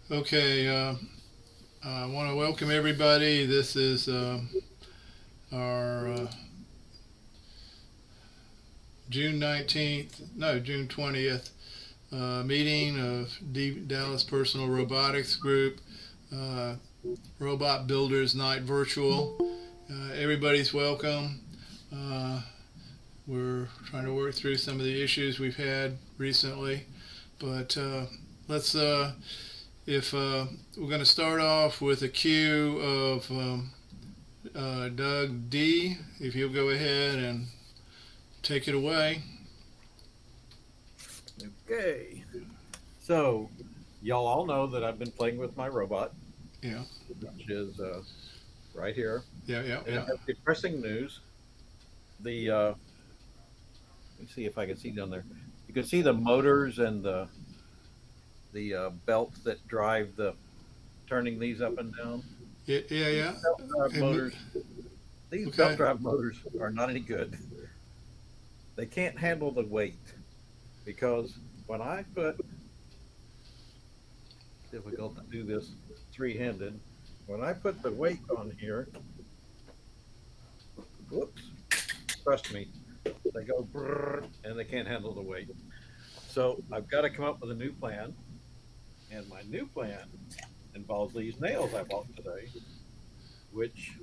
Okay, I want to welcome everybody. This is our June 19th, no, June 20th meeting of Dallas Personal Robotics Group, uh, Robot Builders Night Virtual. Everybody's welcome. Uh, we're trying to work through some of the issues we've had recently, but let's if we're going to start off with a cue of Doug D. If you'll go ahead and take it away. Okay. So, y'all all know that I've been playing with my robot, Yeah, which is right here. yeah, yeah, And I yeah. have depressing news. The let me see if I can see down there. You can see the motors and the belts that drive the turning these up and down. Yeah, yeah, These yeah. belt drive And, motors. These belt okay. drive motors are not any good. They can't handle the weight because when I put difficult to do this three-handed. When I put the weight on here, whoops, trust me, they go brrr, and they can't handle the weight. So I've got to come up with a new plan, and my new plan involves these nails I bought today, which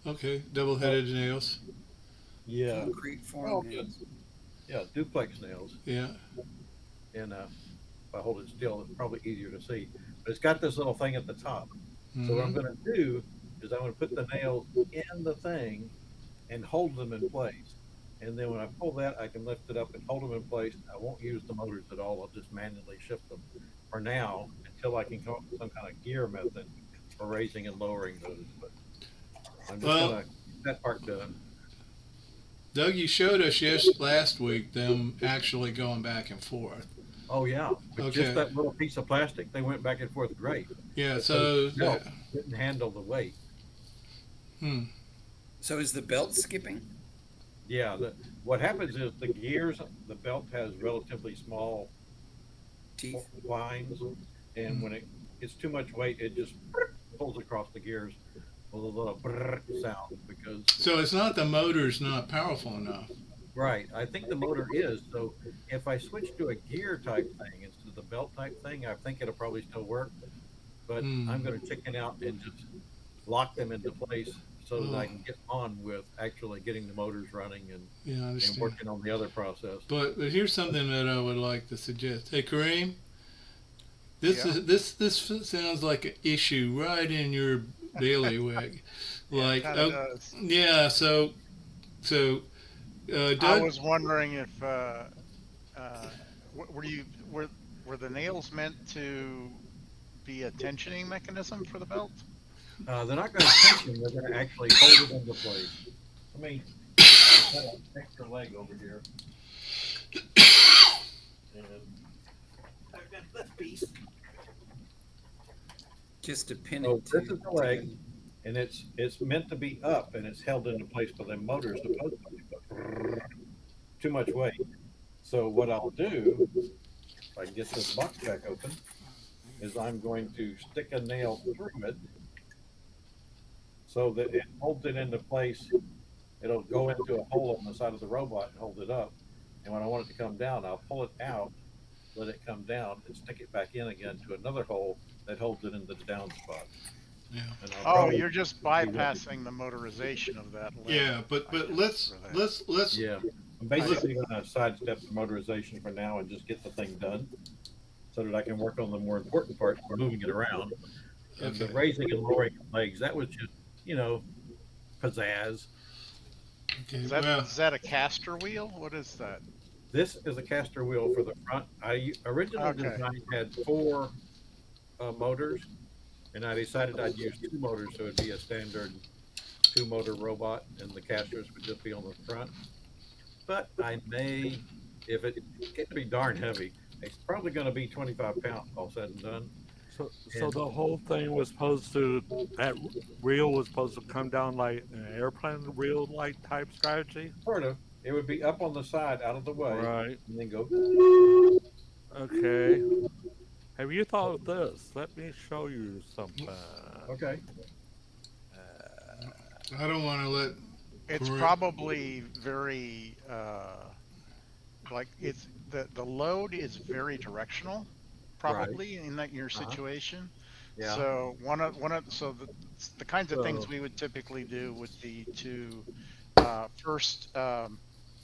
Okay. uh, Double-headed nails. yeah, Concrete form well, nails. yeah, duplex nails, Yeah. and if I hold it still, it's probably easier to see. But it's got this little thing at the top. So what I'm Mm-hmm. going to do is I'm going to put the nails in the thing and hold them in place. And then when I pull that, I can lift it up and hold them in place. I won't use the motors at all. I'll just manually shift them for now until I can come up with some kind of gear method for raising and lowering those. But I'm just going Well, to get that part done. Doug, you showed us last week them actually going back and forth. Oh, yeah. With just Okay. that little piece of plastic, they went back and forth great. Yeah. But those So belts didn't handle the weight. hmm. So is the belt skipping? Yeah. What happens is the gears, the belt has relatively small Teeth? lines, and when it gets too much weight, it just pulls across the gears with a little brrr sound. Because So it's not the motor's not powerful enough. right, I think the motor is. So if I switch to a gear type thing instead of the belt type thing, I think it'll probably still work. But Hmm. I'm going to chicken out and just lock them into place so that Oh, I can get on with actually getting the motors running yeah, I and understand. working on the other process. But here's something that I would like to suggest. Hey, Kareem, Yeah, this sounds like an issue right in your bailiwick. yeah, it Like, kind of oh, does. yeah. So, I Doug. was wondering if uh, were you were the nails meant to be a tensioning mechanism for the belt? They're not going to tension; they're going to actually hold it into place. Let me got an extra leg over here, and I've got this piece. Just to pin So it this is the leg, together. and it's meant to be up, and it's held into place by the motor supposedly, but too much weight. So what I'll do, if I can get this box back open, is I'm going to stick a nail through it so that it holds it into place. It'll go into a hole on the side of the robot and hold it up. And when I want it to come down, I'll pull it out, let it come down, and stick it back in again to another hole that holds it into the down spot. Yeah. And I'll Oh, probably you're just be ready. bypassing the motorization of that leg. Yeah, but I but guess let's for that. let's let's Yeah. I'm I let, basically going to sidestep the motorization for now and just get the thing done so that I can work on the more important parts for moving it around. And the okay. raising and lowering of legs, that was just, you know, pizzazz. Okay. Well, is that a caster wheel? What is that? This is a caster wheel for the front. I original Okay. design had four motors, and I decided I'd use two motors so it'd be a standard two motor robot, and the casters would just be on the front. But I may, if it gets to be darn heavy, it's probably going to be 25 pounds all said and done. So And the whole thing was supposed to that reel was supposed to come down like an airplane reel like type strategy, sort of, it would be up on the side out of the way, right? and then go. Okay. Have you thought of this? Let me show you something. Okay. I don't want to let. It's Correct. probably very, like the load is very directional, Right. probably in that your Uh-huh. situation. Yeah. So so the kinds of things So, we would typically do would be to first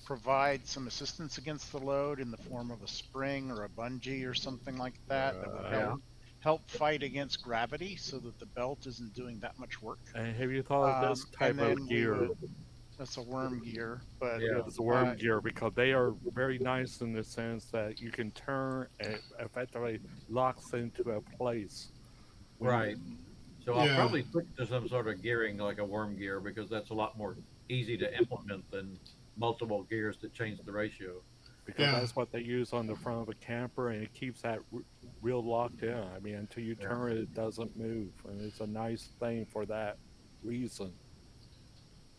provide some assistance against the load in the form of a spring or a bungee or something like that that would yeah. help fight against gravity so that the belt isn't doing that much work. And have you thought of this And type of then we gear? would that's a worm gear, but Yeah. It's a worm uh, gear because they are very nice in the sense that you can turn and effectively locks into a place. When Right. So I'll Yeah, probably switch to some sort of gearing like a worm gear because that's a lot more easy to implement than multiple gears that change the ratio. because yeah, that's what they use on the front of a camper, and it keeps that reel locked in. I mean, until you Yeah. turn it, it doesn't move, and it's a nice thing for that reason.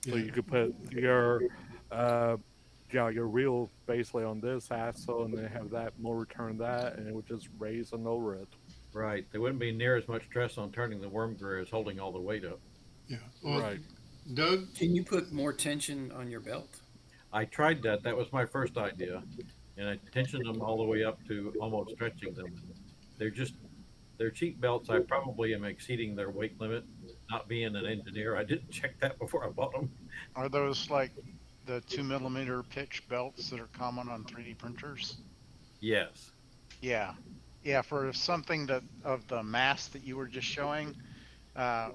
So yeah. you could put your, uh, your reel basically on this axle, and then have that motor turn that, and it would just raise and lower it. Right. There wouldn't be near as much stress on turning the worm gear as holding all the weight up. Yeah. Well, Right. Doug, Can you put more tension on your belt? I tried that. That was my first idea. And I tensioned them all the way up to almost stretching them. They're just, they're cheap belts. I probably am exceeding their weight limit. Not being an engineer, I didn't check that before I bought them. are those like the 2 millimeter pitch belts that are common on 3D printers? Yes. Yeah, yeah. For something that of the mass that you were just showing,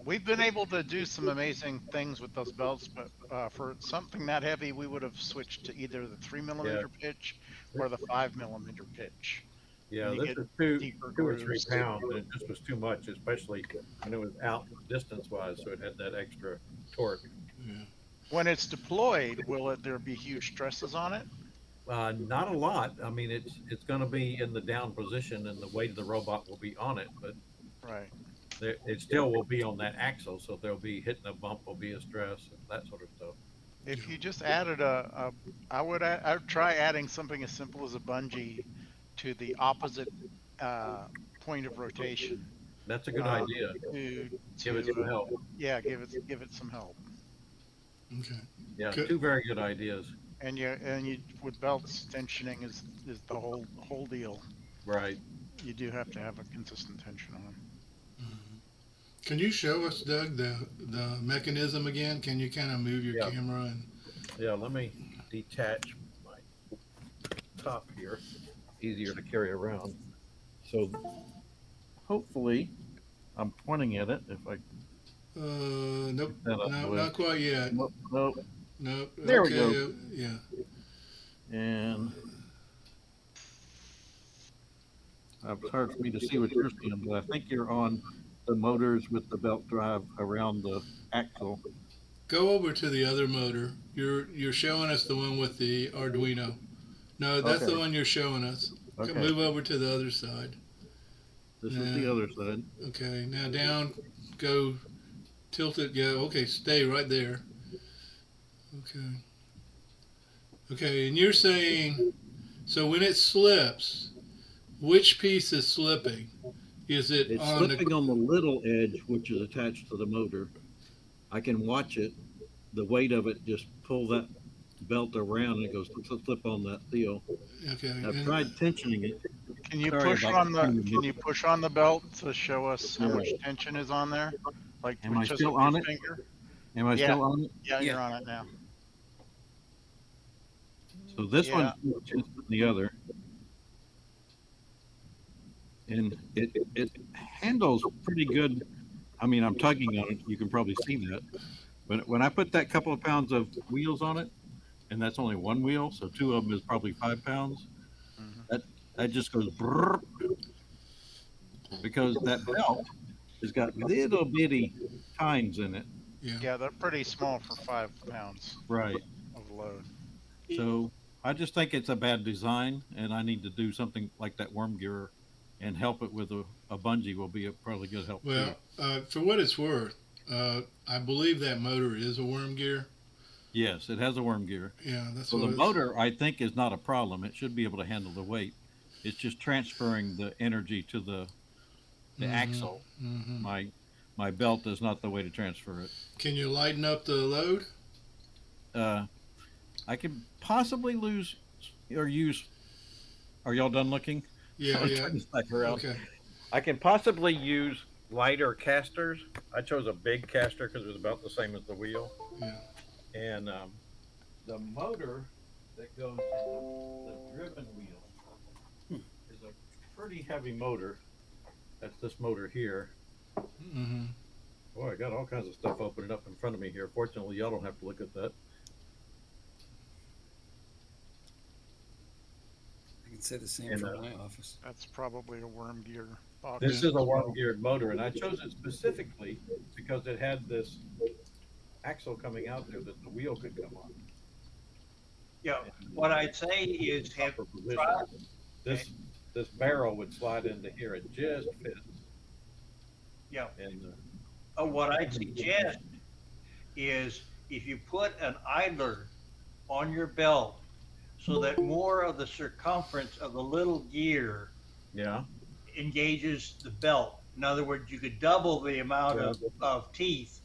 we've been able to do some amazing things with those belts, but for something that heavy, we would have switched to either the 3 Yeah. millimeter pitch or the 5 millimeter pitch, and Yeah. you This get is deeper two or three grooves. pounds, and it just was too much, especially when it was out distance wise. So it had that extra torque. yeah. When it's deployed, will it there be huge stresses on it? Not a lot. I mean, it's going to be in the down position, and the weight of the robot will be on it, but Right. it still will be on that axle, so there'll be hitting a bump will be a stress and that sort of stuff. If you just added I would try adding something as simple as a bungee to the opposite uh, point of rotation That's a good uh, idea. to Give it to some help. yeah, give it some help. Okay. Yeah, Good. two very good ideas. And you with belts tensioning is the whole deal. Right. You do have to have a consistent tension on them. Can you show us, Doug, the mechanism again? Can you kind of move your Yeah. camera and? Yeah. Let me detach my top here. Easier to carry around. So hopefully, I'm pointing at it. If I Nope. get that out of the No, way. not quite yet. Nope. Nope. Nope. There we Okay. go. Yeah. And it's hard for me to see what you're seeing, but I think you're on the motors with the belt drive around the axle. Go over to the other motor. You're showing us the one with the Arduino. No, that's Okay. the one you're showing us. Okay. Move over to the other side. This Yeah. is the other side. Okay. Now down. Go. Tilt it. Go. Okay. Stay right there. Okay. Okay. And you're saying, so when it slips, which piece is slipping? Is it It's on slipping on the little edge, which is attached to the motor. I can watch it. The weight of it just pull that belt around and it goes flip on that deal. Okay. I've And tried tensioning it. Can you Sorry push about on the the can you push on the belt to show us how Yeah. much tension is on there? Like Am with I just still with on your it? finger? Am I Yeah. still on it? Yeah, Yeah. you're on it now. So this Yeah. one's just the other. And it handles pretty good. I mean, I'm tugging on it. You can probably see that. But when I put that couple of pounds of wheels on it, and that's only one wheel, so two of them is probably 5 pounds. Mhm. That just goes brrr, because that belt has got little bitty tines in it. yeah. Yeah, they're pretty small for 5 pounds Right. of load. So I just think it's a bad design, and I need to do something like that worm gear and help it with a bungee will be a probably good help too. Well, for what it's worth, I believe that motor is a worm gear. Yes, it has a worm gear. Yeah, that's So what the it's- motor, I think, is not a problem. It should be able to handle the weight. It's just transferring the energy to the Mhm. axle. Mhm. My belt is not the way to transfer it. Can you lighten up the load? Uh, I can possibly lose or use. Are y'all done looking? Yeah, I'm yeah. turning this back around. Okay. I can possibly use lighter casters. I chose a big caster because it was about the same as the wheel. Yeah. And the motor that goes in the driven wheel is a pretty heavy motor. That's this motor here. Mm-hmm. Boy, I got all kinds of stuff opening up in front of me here. Fortunately, y'all don't have to look at that. I can say the same And, for my office. That's probably a worm gear box. this is a worm-geared motor, and I chose it specifically because it had this axle coming out there that the wheel could come on. Yeah, what I'd say is have Proper position. tried, This barrel would slide into here. It just fits. yeah, And what I'd suggest is if you put an idler on your belt so that more of the circumference of the little gear yeah, engages the belt. In other words, you could double the amount of teeth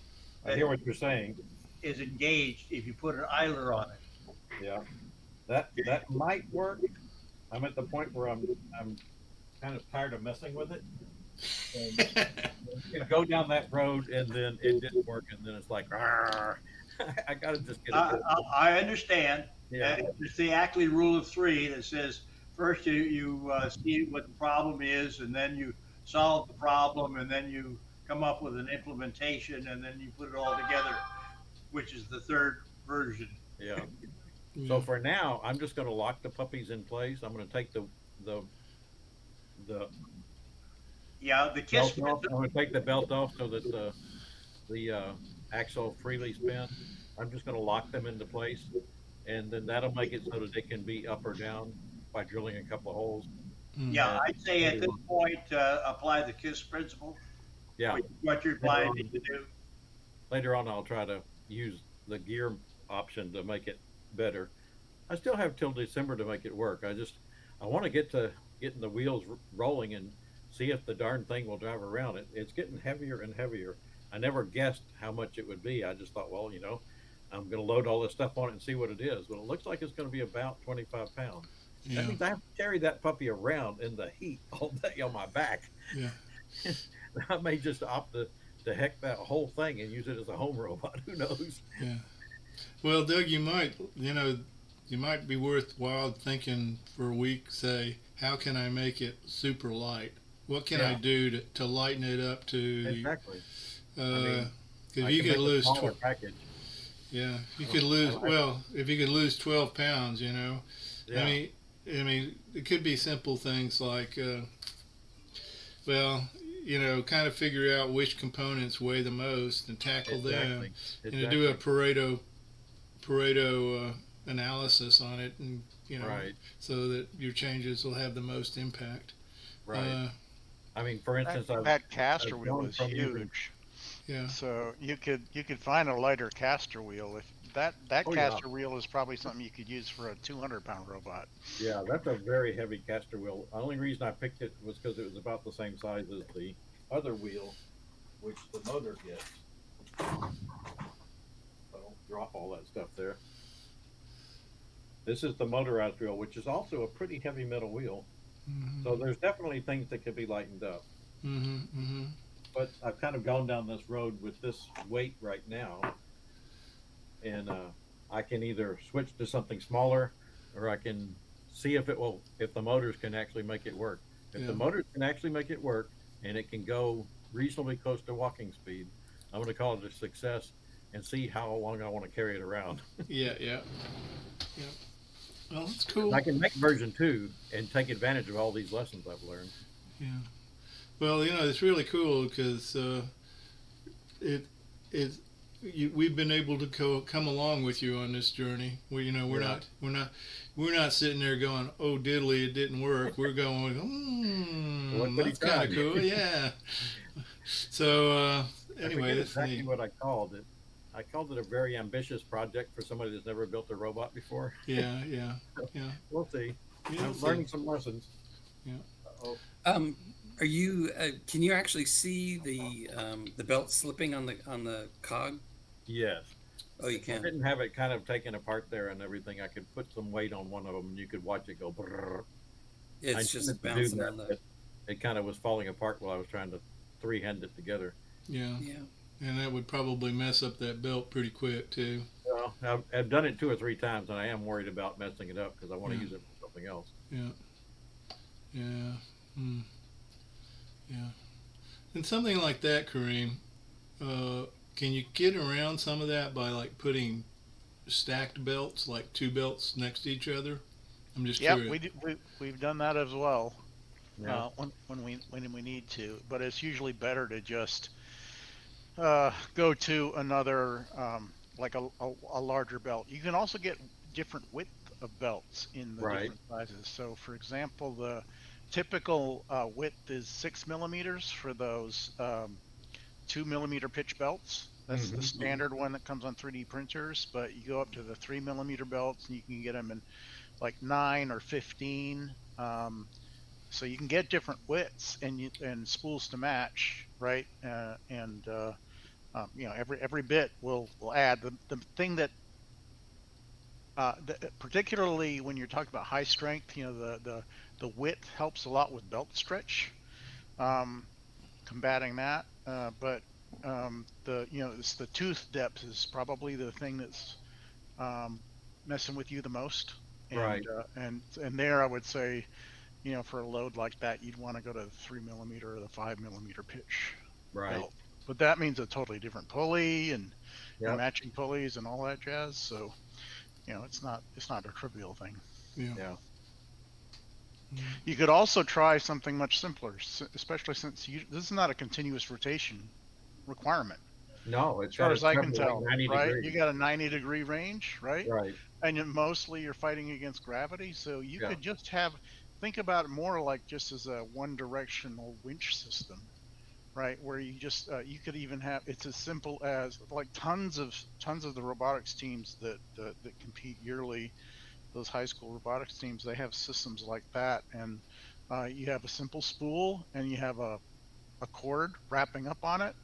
I hear what you're saying. is engaged if you put an idler on it. Yeah, that might work. I'm at the point where I'm kind of tired of messing with it. And you go down that road and then it didn't work, and then it's like, "Argh." I gotta just get it. I understand. Yeah, It's the Ackley rule of three that says first you see what the problem is, and then you solve the problem, and then you come up with an implementation, and then you put it all together, which is the third version. yeah. So for now, I'm just going to lock the puppies in place. I'm going to take the Yeah, the kiss. belt off. I'm going to take the belt off so that the axle freely spins. I'm just going to lock them into place, and then that'll make it so that they can be up or down by drilling a couple of holes. Yeah, I'd say at this point apply the KISS principle. Yeah. What you're planning to do. Later on, I'll try to use the gear option to make it better. I still have till December to make it work. I want to get to getting the wheels rolling and see if the darn thing will drive around. It's getting heavier and heavier. I never guessed how much it would be. I just thought, well, I'm going to load all this stuff on it and see what it is. But it looks like it's going to be about 25 pounds. Yeah. That means I have to carry that puppy around in the heat all day on my back. Yeah. I may just opt to heck that whole thing and use it as a home robot. Who knows? Yeah. Well, Doug, you might be worthwhile thinking for a week. Say, how can I make it super light? What can I do to lighten it up to? Exactly. Because I you can could make a lose. smaller package. Yeah, you could lose. Well, if you could lose 12 pounds, Yeah. I mean, it could be simple things like, kind of figure out which components weigh the most and tackle them, and do a Pareto analysis on it, and Right. so that your changes will have the most impact. Right. I mean, for instance, That caster I've wheel gone is from using- huge. Yeah. So you could find a lighter caster wheel. If that Oh, yeah. caster wheel is probably something you could use for a 200-pound robot. Yeah, that's a very heavy caster wheel. The only reason I picked it was because it was about the same size as the other wheel, which the motor gets. So don't drop all that stuff there. This is the motorized wheel, which is also a pretty heavy metal wheel. Mm-hmm. So there's definitely things that could be lightened up. Mm-hmm. Mm-hmm. But I've kind of gone down this road with this weight right now, and I can either switch to something smaller, or I can see if the motors can actually make it work. If the motors can actually make it work, and it can go reasonably close to walking speed, I'm going to call it a success, and see how long I want to carry it around. Yeah. Well, that's cool. I can make version 2 and take advantage of all these lessons I've learned. Yeah. Well, it's really cool because we've been able to come along with you on this journey. We're not sitting there going, oh diddly, it didn't work. We're going, that's kind of cool. Yeah. So anyway, that's exactly neat. what I called it. I called it a very ambitious project for somebody that's never built a robot before. Yeah. We'll see. Yeah, I'm learning some lessons. Oh, Are you? Can you actually see the belt slipping on the cog? yes. Oh, you If I can. didn't have it kind of taken apart there and everything, I could put some weight on one of them and you could watch it go brrr. I It's intended just to do bouncing that, on the. but it kind of was falling apart while I was trying to three-hand it together. Yeah, Yeah. and that would probably mess up that belt pretty quick too. Well, I've done it 2 or 3 times and I am worried about messing it up because I want to Yeah, use it for something else. yeah, yeah, mm, yeah. And something like that, Kareem, can you get around some of that by like putting stacked belts, like two belts next to each other? I'm just Yep, curious. we've done that as well. Yeah, When we need to, but it's usually better to just go to another like a larger belt. You can also get different width of belts in the right. different sizes. So, for example, the typical width is 6 millimeters for those 2 millimeter pitch belts. That's the Hmm. standard one that comes on 3D printers. But you go up to the 3 millimeter belts, and you can get them in like 9 or 15. So you can get different widths and spools to match, right? Every bit will add the thing that particularly when you're talking about high strength, the width helps a lot with belt stretch, um, combating that. But it's the tooth depth is probably the thing that's um, messing with you the most. Right, And there I would say, for a load like that, you'd want to go to the 3 millimeter or the 5 millimeter pitch right. belt. But that means a totally different pulley and Yep. matching pulleys and all that jazz. So it's not a trivial thing. Yeah. Yeah. Mm, You could also try something much simpler, especially since this is not a continuous rotation requirement, No, it's as got far to as I can cover like tell, 90 right? You degrees. got a 90-degree range, right? Right. And mostly you're fighting against gravity, so you Yeah. could just think about it more like just as a one directional winch system, right? Where you could even have, it's as simple as like tons of the robotics teams that compete yearly, those high school robotics teams, they have systems like that. And you have a simple spool and you have a cord wrapping up on it,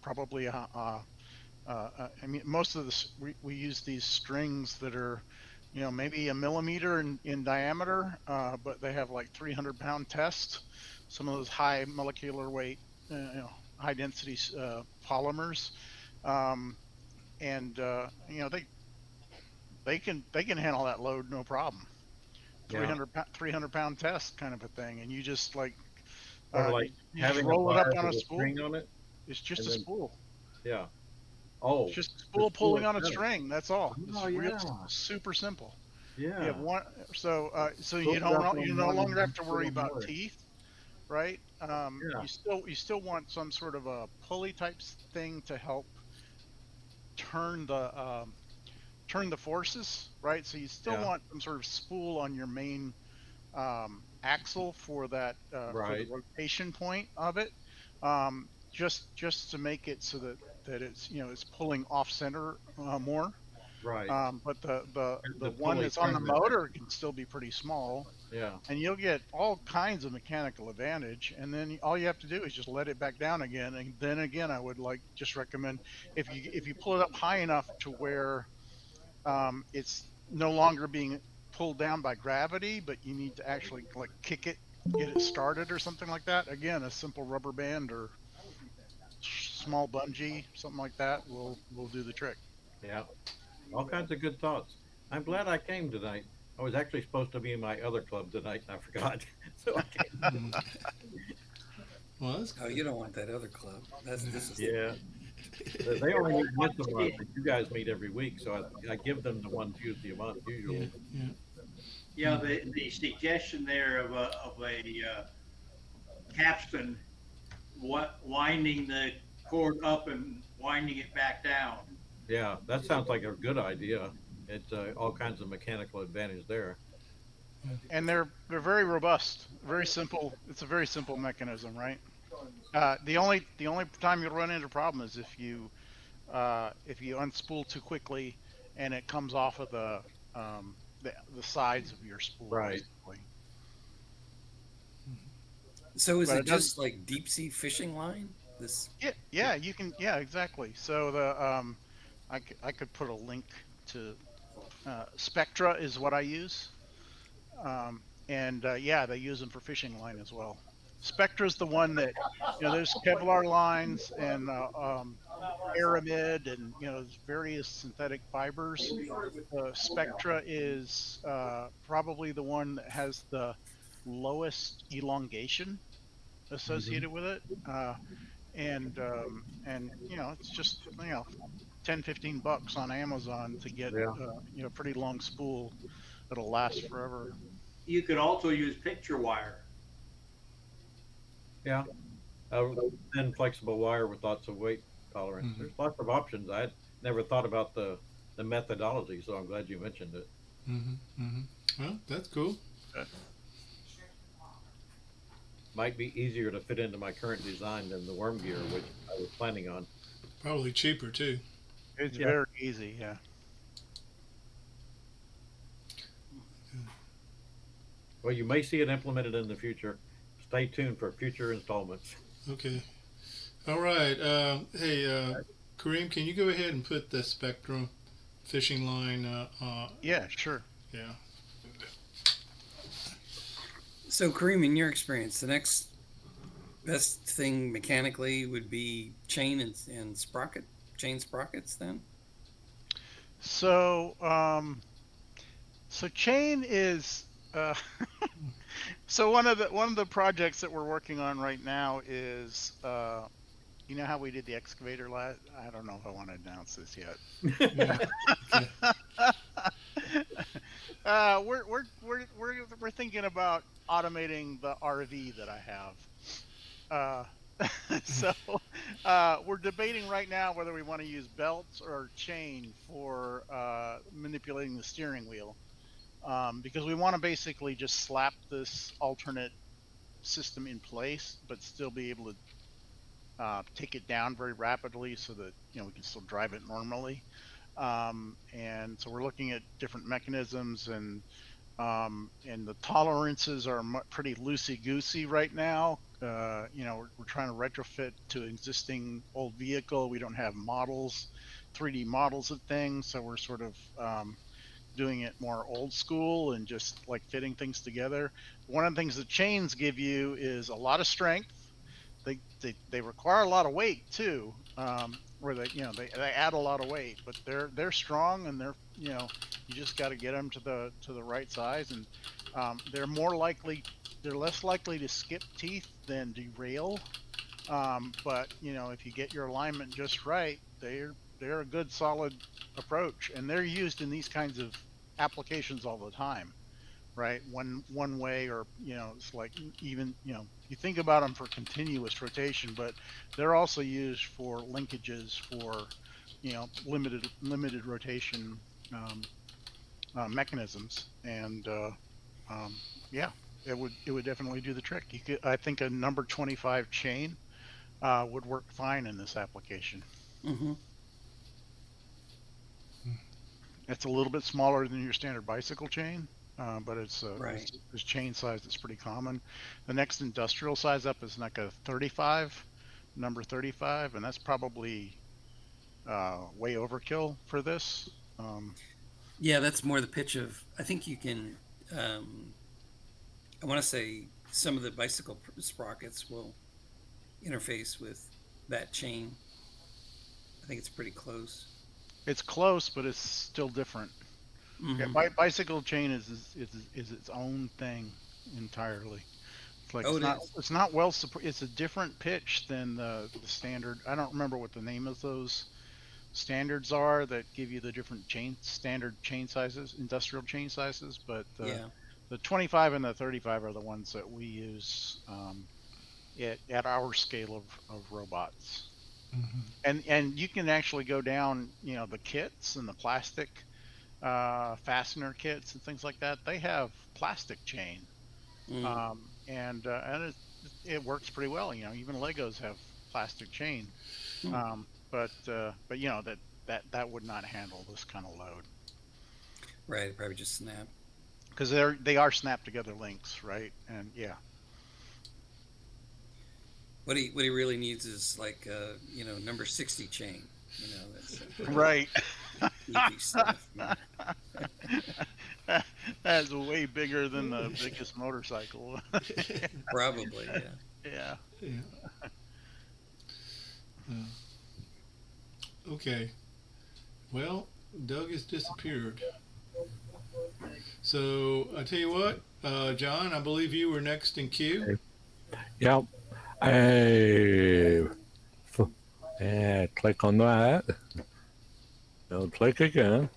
probably I mean, most of this, we use these strings that are, maybe a millimeter in diameter, but they have like 300-pound test. Some of those high molecular weight, high density polymers, um, and they can handle that load no problem. Yeah. 300 pound test kind of a thing, and you just like Sort of like you just having a roll it up bar on a with a spool. string on it It's just and a then, spool. yeah. It's Oh, just a the spool spool pulling on a itself. string. That's all. Oh, It's real yeah. super simple. You have Yeah. one, so Goes up you on no one longer have and to put worry on the about other. teeth, right? Yeah. You still want some sort of a pulley type thing to help turn the um, turn the forces, right? So you still Yeah. want some sort of spool on your main axle for the Right. rotation point of it, just to make it so that it's pulling off center more. Right. But the The one pulley that's on the turns it back. motor can still be pretty small, Yeah. and you'll get all kinds of mechanical advantage. And then all you have to do is just let it back down again. And then again, I would like just recommend, if you pull it up high enough to where it's no longer being pulled down by gravity, but you need to actually like kick it, get it started or something like that. Again, a simple rubber band or small bungee, something like that will do the trick. Yeah. All kinds of good thoughts. I'm glad I came tonight. I was actually supposed to be in my other club tonight and I forgot. So I came. mm. Well, that's Oh, you don't want that other club. This is. Yeah. They only meet once a month, and you guys meet every week, so I give them the one Tuesday a month yeah, usually. yeah. Yeah, the suggestion there of a capstan, winding the cord up and winding it back down. Yeah, that sounds like a good idea. It's all kinds of mechanical advantage there. And they're very robust, very simple. It's a very simple mechanism, right? The only time you'll run into a problem is if you unspool too quickly and it comes off of the sides of your spool, Right. basically. So is But it it does. just like deep sea fishing line? This Yeah, you can. Yeah, exactly. So I could put a link to Spectra is what I use. And yeah, they use them for fishing line as well. Spectra's the one that, there's Kevlar lines and aramid and, there's various synthetic fibers. Spectra is probably the one that has the lowest elongation associated with it. And it's just, 10, 15 bucks on Amazon to get, Yeah. pretty long spool that'll last forever. You could also use picture wire. Yeah. Thin flexible wire with lots of weight tolerance. Mhm. There's lots of options. I had never thought about the methodology, so I'm glad you mentioned it. Well, that's cool. Might be easier to fit into my current design than the worm gear, which I was planning on. Probably cheaper too. It's Yeah. very easy, yeah. Well, you may see it implemented in the future. Stay tuned for future installments. Okay. All right. Hey, Kareem, can you go ahead and put the Spectrum fishing line? Yeah, sure. Yeah. So, Kareem, in your experience, the next best thing mechanically would be chain and sprocket, chain sprockets. Then, So, so chain is, so one of the projects that we're working on right now is, you know how we did the excavator last? I don't know if I want to announce this yet. Yeah. Okay. We're thinking about automating the RV that I have. So we're debating right now whether we want to use belts or chain for manipulating the steering wheel, because we want to basically just slap this alternate system in place, but still be able to take it down very rapidly so that we can still drive it normally. And so we're looking at different mechanisms, and the tolerances are pretty loosey goosey right now. We're trying to retrofit to existing old vehicle. We don't have models, 3D models of things, so we're sort of doing it more old school and just like fitting things together. One of the things that chains give you is a lot of strength. They require a lot of weight too, where they add a lot of weight, but they're strong, and you just got to get them to the right size, and they're less likely to skip teeth than derail. But if you get your alignment just right, they're a good solid approach, and they're used in these kinds of applications all the time, right? One way, or it's like, even you think about them for continuous rotation, but they're also used for linkages for limited rotation mechanisms, and yeah, it would definitely do the trick. I think a number 25 chain would work fine in this application. mm-hmm. It's a little bit smaller than your standard bicycle chain, but it's Right. this chain size that's pretty common. The next industrial size up is like a 35, number 35, and that's probably way overkill for this. Yeah, that's more the pitch of. I think you can. I want to say some of the bicycle sprockets will interface with that chain. I think it's pretty close. It's close, but it's still different. Yeah, Mhm. bicycle chain is its own thing entirely. It's like Oh, it is. it's not well supported. It's a different pitch than the standard. I don't remember what the name of those standards are that give you the different standard chain sizes, industrial chain sizes, but Yeah. the 25 and the 35 are the ones that we use at our scale of robots. And you can actually go down, the kits and the plastic fastener kits and things like that. They have plastic chain, Mm. and it works pretty well. Even Legos have plastic chain, Hmm. but that would not handle this kind of load, Right. Probably just snap. because they are snap together links, right? And yeah. What he really needs is like number 60 chain. That's Right. easy stuff. That's way bigger than the biggest motorcycle. Probably, yeah. Yeah. Yeah. Okay. Well, Doug has disappeared. So I tell you what, John, I believe you were next in queue. Yep. Hey. Yeah, click on that. Now click again.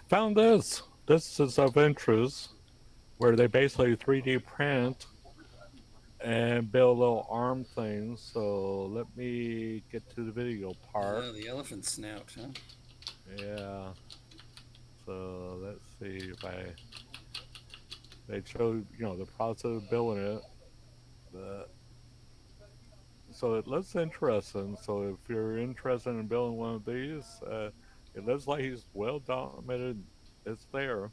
Found this. This is of interest, where they basically 3D print and build little arm things. So let me get to the video part. The elephant snout, huh? Yeah. So let's see if they showed the process of building it. So it looks interesting. So if you're interested in building one of these, it looks like he's well documented. It's there.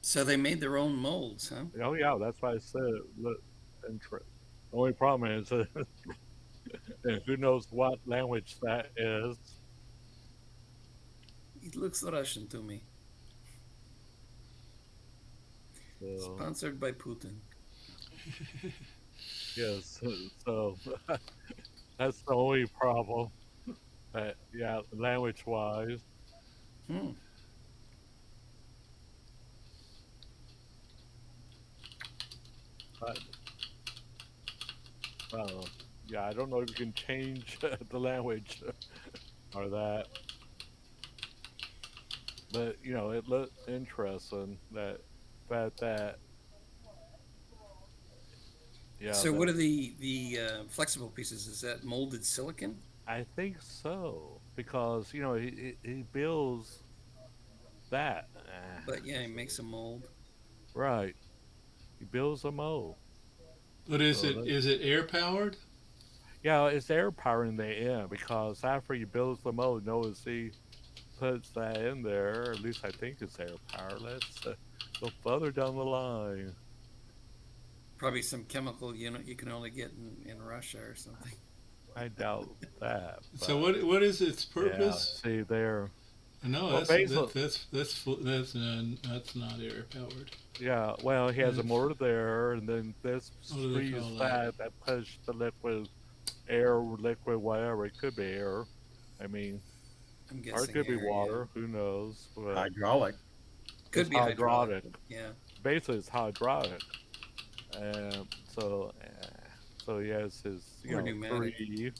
So they made their own molds, huh? Oh yeah, that's why I said it looked interesting. The only problem is who knows what language that is. It looks Russian to me. So, Sponsored by Putin. yes, so that's the only problem. Yeah, language wise. Hmm. But yeah, I don't know if you can change the language or that. But it looked interesting that yeah. So what are the flexible pieces? Is that molded silicon? I think so because he builds that. But yeah, he makes a mold. Right. He builds a mold. But is it air powered? Yeah, it's air power in the end because after he builds the mold, notice he puts that in there. At least I think it's air power. Let's go further down the line. Probably some chemical you can only get in Russia or something. I doubt that. So what is its purpose? Yeah, see there. No, Well, that's not air powered. Yeah, well, he has a motor there, and then this What do they frees call that push the liquid, air, liquid, whatever. It could be air. I mean, I'm or guessing it could be air, water. Who knows? But Hydraulic. Could it's be hydraulic. Yeah. Basically, it's hydraulic. And so he has his Or pneumatic. 3.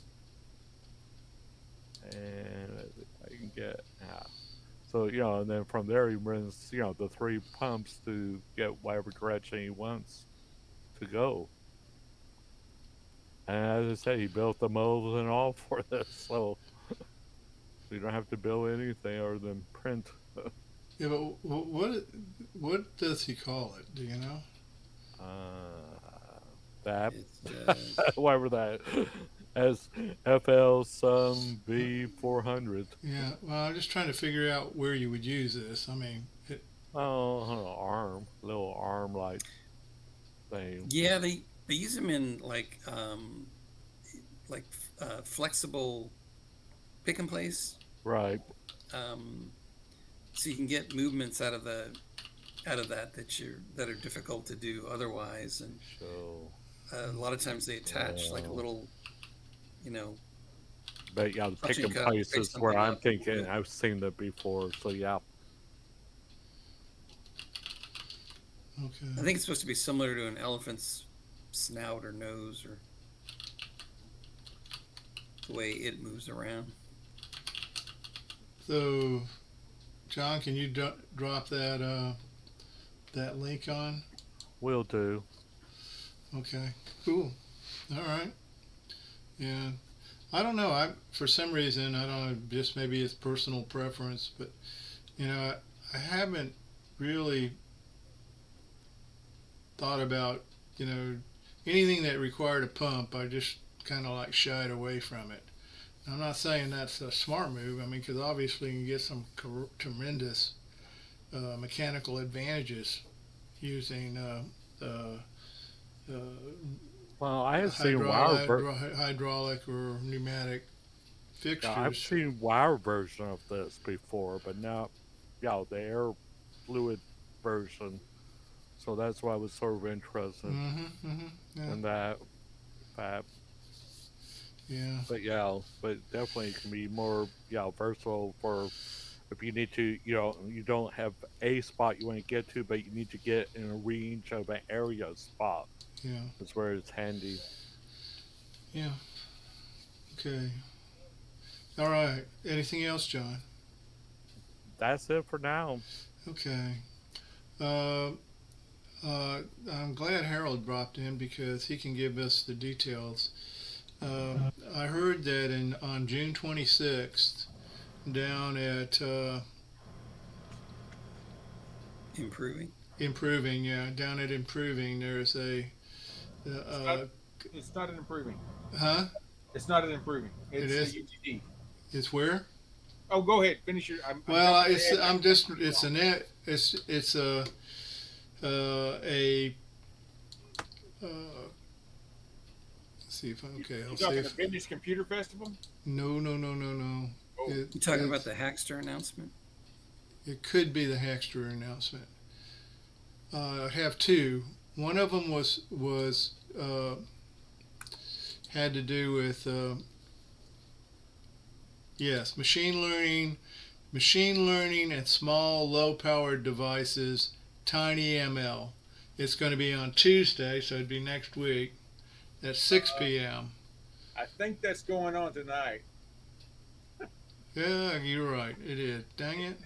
And let's see if I can get So and then from there he runs the 3 pumps to get whatever direction he wants to go. And as I said, he built the molds and all for this, so you don't have to build anything other than print. Yeah, but what does he call it? Do you know? That It's, whatever that as FL some V400. Yeah, well, I'm just trying to figure out where you would use this. I mean, Little arm like thing. yeah, they use them in like flexible pick and place. Right. So you can get movements out of that that are difficult to do otherwise, and So, a lot of times they attach like a little, but yeah, the pick Punching and cut, place pick is where something I'm up. thinking. Yeah. I've seen that before. So yeah. okay. I think it's supposed to be similar to an elephant's snout or nose, or the way it moves around. So, John, can you drop that link on? Will do. Okay, cool. All right. Yeah, I don't know. For some reason, I don't know. Just maybe it's personal preference, but I haven't really thought about anything that required a pump. I just kind of like shied away from it. I'm not saying that's a smart move. I mean, because obviously you can get some tremendous mechanical advantages using Well, I have seen wire. hydraulic or pneumatic fixtures. Yeah, I've seen wire version of this before, but not, the air fluid version. So that's why I was sort of interested Yeah. in that fact. Yeah. But definitely it can be more, versatile for if you need to, you don't have a spot you want to get to, but you need to get in a range of an area spot. Yeah. That's where it's handy. Yeah. Okay. All right. Anything else, John? That's it for now. Okay. I'm glad Harold dropped in because he can give us the details. I heard that on June 26th, down at Improving, down at Improving, there's a It's not an improving. huh? It's not an improving. It's It is? a UTD. It's where? Oh, go ahead. Finish your. Well, it's a let's see if okay. I'll You see talking if the Business Computer Festival? no. Oh. You talking about the Hackster announcement? It could be the Hackster announcement. I have two. One of them was had to do with yes, machine learning and small low-powered devices, tiny ML. It's going to be on Tuesday, so it'd be next week at 6 p.m. I think that's going on tonight. Yeah, you're right. It is. Dang it.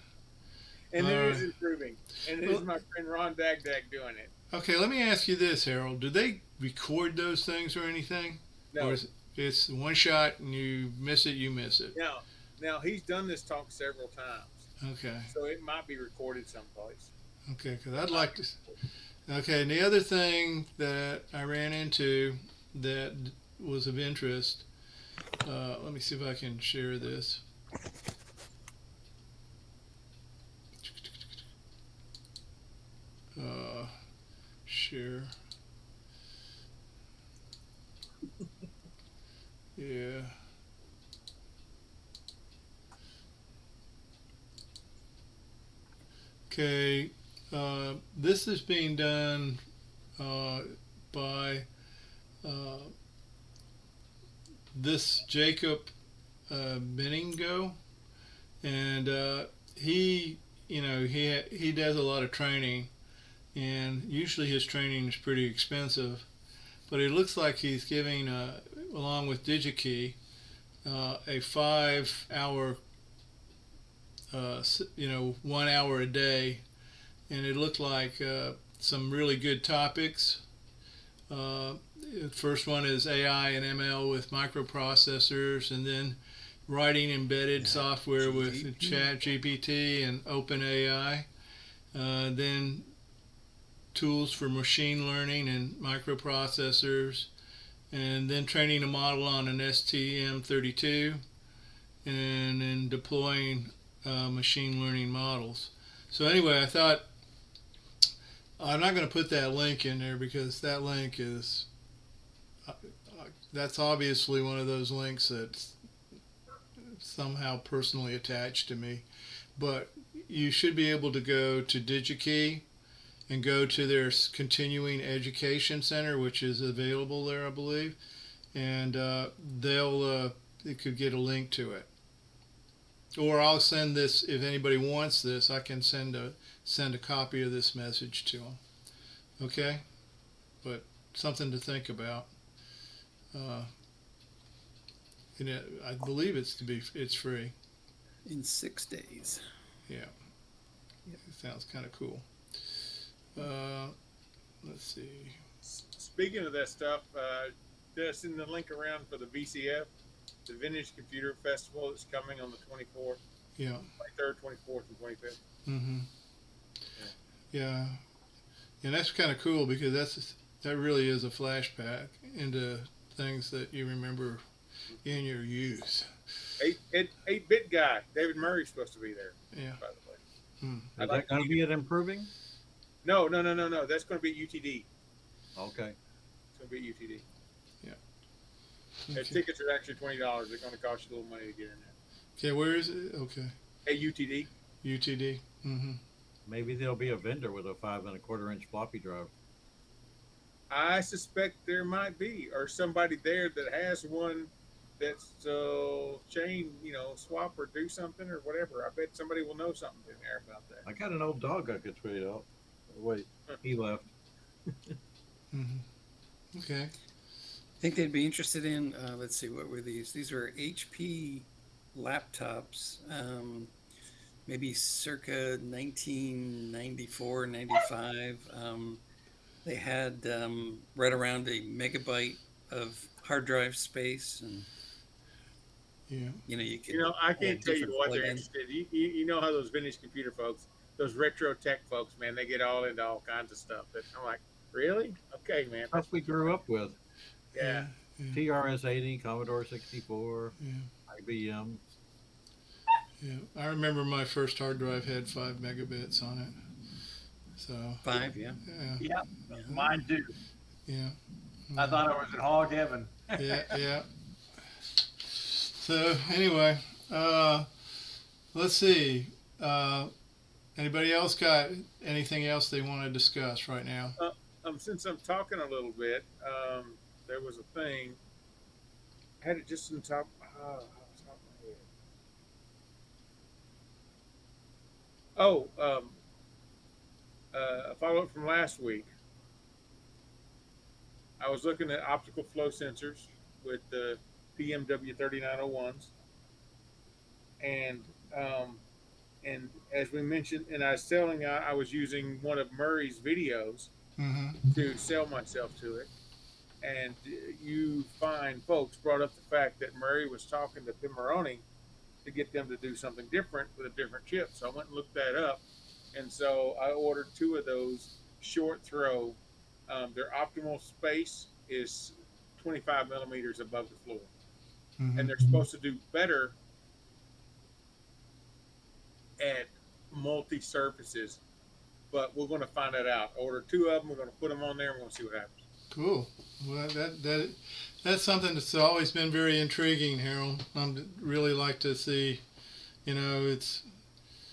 And it is Alright. improving. And it is my friend Ron Dagdag doing it. Okay, let me ask you this, Harold. Do they record those things or anything? No. Or is it's one shot and you miss it, you miss it? Now he's done this talk several times. Okay. So it might be recorded someplace. Okay, because I'd like to. Okay, and the other thing that I ran into that was of interest, let me see if I can share this. Share. Yeah. Okay, this is being done by this Jacob Beningo, and he does a lot of training, and usually his training is pretty expensive, but it looks like he's giving, along with DigiKey, a 5-hour 1 hour a day, and it looked like some really good topics. The first one is AI and ML with microprocessors, and then writing embedded software with ChatGPT and OpenAI. Then tools for machine learning and microprocessors, and then training a model on an STM32, and then deploying machine learning models. So anyway, I thought I'm not going to put that link in there because that link is that's obviously one of those links that's somehow personally attached to me. But you should be able to go to DigiKey and go to their continuing education center, which is available there, I believe, and they could get a link to it. Or I'll send this, if anybody wants this, I can send a copy of this message to them. Okay? But something to think about. I believe it's free. In 6 days. Yeah. It sounds kind of cool. Let's see. Speaking of that stuff, did I send the link around for the VCF, the Vintage Computer Festival that's coming on the 24th? Yeah. 23rd, 24th, and 25th. Mm-hmm. Yeah. And that's kind of cool because that really is a flashback into things that you remember in your youth. 8-bit guy, David Murray's supposed to be there. Yeah. By the way. Hmm. Is that going to be at Improving? No. That's going to be at UTD. Okay. It's going to be at UTD. The Okay. tickets are actually $20. They're going to cost you a little money to get in there. Okay, where is it? Okay, Hey, UTD. UTD. Mm-hmm. Maybe there'll be a vendor with a 5¼ inch floppy drive. I suspect there might be, or somebody there that has one that's chain, swap or do something or whatever. I bet somebody will know something in there about that. I got an old dog I could trade out. Wait, he left. Mm-hmm. Okay. I think they'd be interested in, let's see, what were these? These were HP laptops, maybe circa 1994, 95. They had right around a megabyte of hard drive space, and Yeah. you could. I can't have tell you different what they're plugins. interested in. You know how those vintage computer folks, those retro tech folks, man, they get all into all kinds of stuff. That I'm like, really? Okay, man. Stuff we grew up with. Yeah. TRS-80, Commodore 64, Yeah. IBM. Yeah. I remember my first hard drive had 5 megabits on it. So 5, yeah. yeah. Yeah, Yeah. mine too. Yeah. I thought I was in hog heaven. Yeah. So anyway, let's see. Anybody else got anything else they want to discuss right now? Since I'm talking a little bit, there was a thing. I had it just in top of my head. Oh, a follow-up from last week. I was looking at optical flow sensors with the PMW 3901s, and as we mentioned, and I was telling I was using one of Murray's videos Mm-hmm. to sell myself to it, and you find folks brought up the fact that Murray was talking to Pimoroni to get them to do something different with a different chip. So I went and looked that up, and so I ordered 2 of those short throw. Their optimal space is 25 millimeters above the floor, Mm-hmm. and they're supposed to do better at multi surfaces. But we're going to find that out. Order 2 of them. We're going to put them on there. And we're going to see what happens. Cool. Well, that's something that's always been very intriguing, Harold. I'd really like to see. It's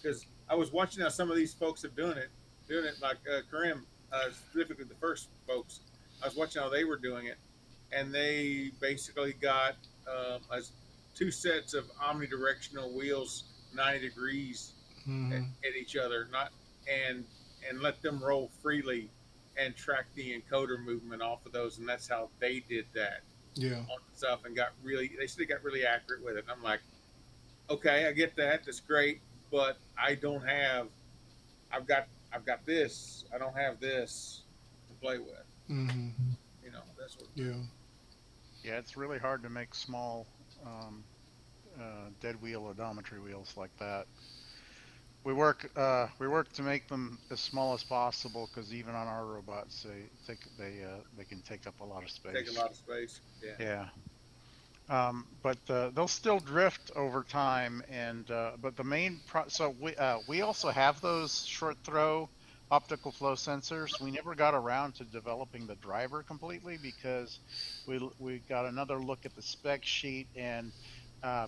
Because I was watching how some of these folks are doing it like Karim, specifically the first folks. I was watching how they were doing it, and they basically got 2 sets of omnidirectional wheels, 90 degrees mm-hmm. at each other, and let them roll freely and track the encoder movement off of those, and that's how they did that Yeah. on stuff, and they said they got really accurate with it. And I'm like, okay, I get that, that's great, but I've got this, I don't have this to play with. Mm-hmm. That's what. Yeah. Yeah, it's really hard to make small dead wheel odometry wheels like that. We work to make them as small as possible because even on our robots, they can take up a lot of space. Take a lot of space. Yeah. Yeah. But they'll still drift over time, and but the main so we also have those short throw optical flow sensors. We never got around to developing the driver completely because we got another look at the spec sheet, and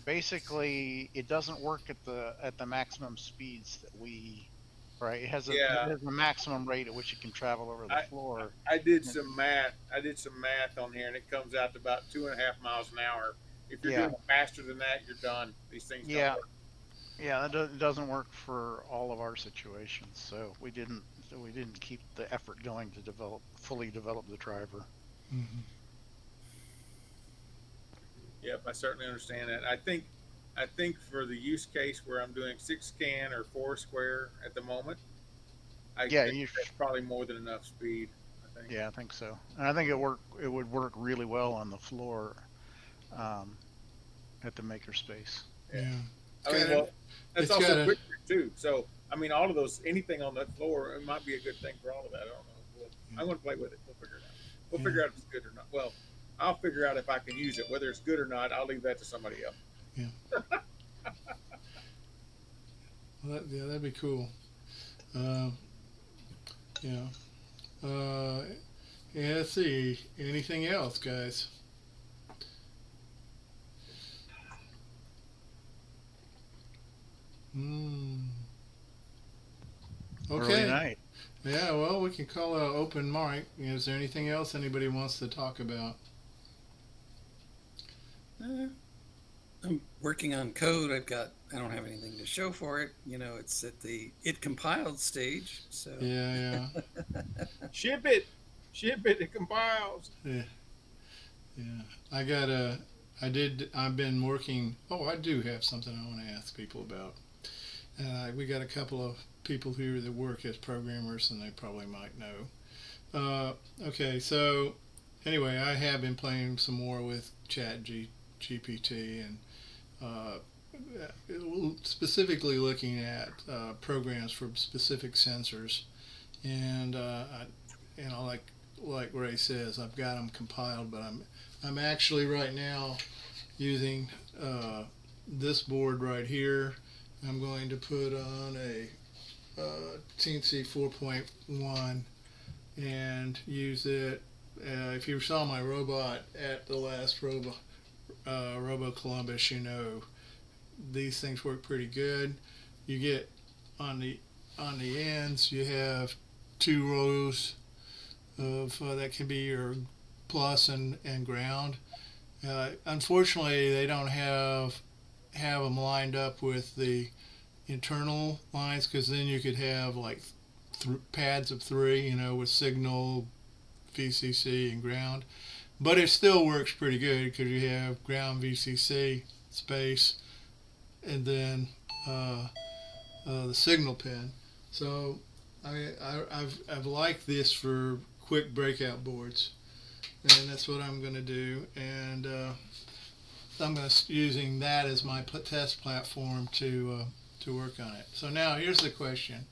basically it doesn't work at the maximum speeds that it has a maximum rate at which it can travel over the floor. I did some math on here, and it comes out to about 2.5 miles an hour. If you're doing it faster than that, you're done. These things don't work. Yeah, it doesn't work for all of our situations, so we didn't keep the effort going to fully develop the driver. Mm-hmm. Yep, I certainly understand that. I think for the use case where I'm doing 6 scan or 4 square at the moment, I think that's probably more than enough speed. I think. Yeah, I think so, and I think it would work really well on the floor, at the makerspace. Yeah. That's also quicker too. So all of those, anything on that floor, it might be a good thing for all of that. I don't know. I'm going to play with it. We'll figure it out. We'll figure out if it's good or not. Well, I'll figure out if I can use it. Whether it's good or not, I'll leave that to somebody else. Yeah. Well, that'd be cool. Let's see. Anything else, guys? Okay. Early night. Yeah, well, we can call a open mic. Is there anything else anybody wants to talk about? I'm working on code. I don't have anything to show for it. It's at the it compiled stage. So Yeah, Ship it. It compiles. yeah, yeah. I've been working. Oh, I do have something I want to ask people about. We got a couple of people here that work as programmers, and they probably might know. Okay, so anyway, I have been playing some more with GPT and specifically looking at programs for specific sensors, and like Ray says, I've got them compiled, but I'm actually right now using this board right here. I'm going to put on a Teensy 4.1 and use it. If you saw my robot at the last Robo Columbus, these things work pretty good. You get on the ends, you have 2 rows of that can be your plus and ground. Unfortunately, they don't have them lined up with the internal lines, because then you could have like pads of 3, with signal, VCC, and ground. But it still works pretty good because you have ground, VCC, space, and then the signal pin. So I've liked this for quick breakout boards, and that's what I'm going to do. And I'm going to using that as my test platform to work on it. So now here's the question.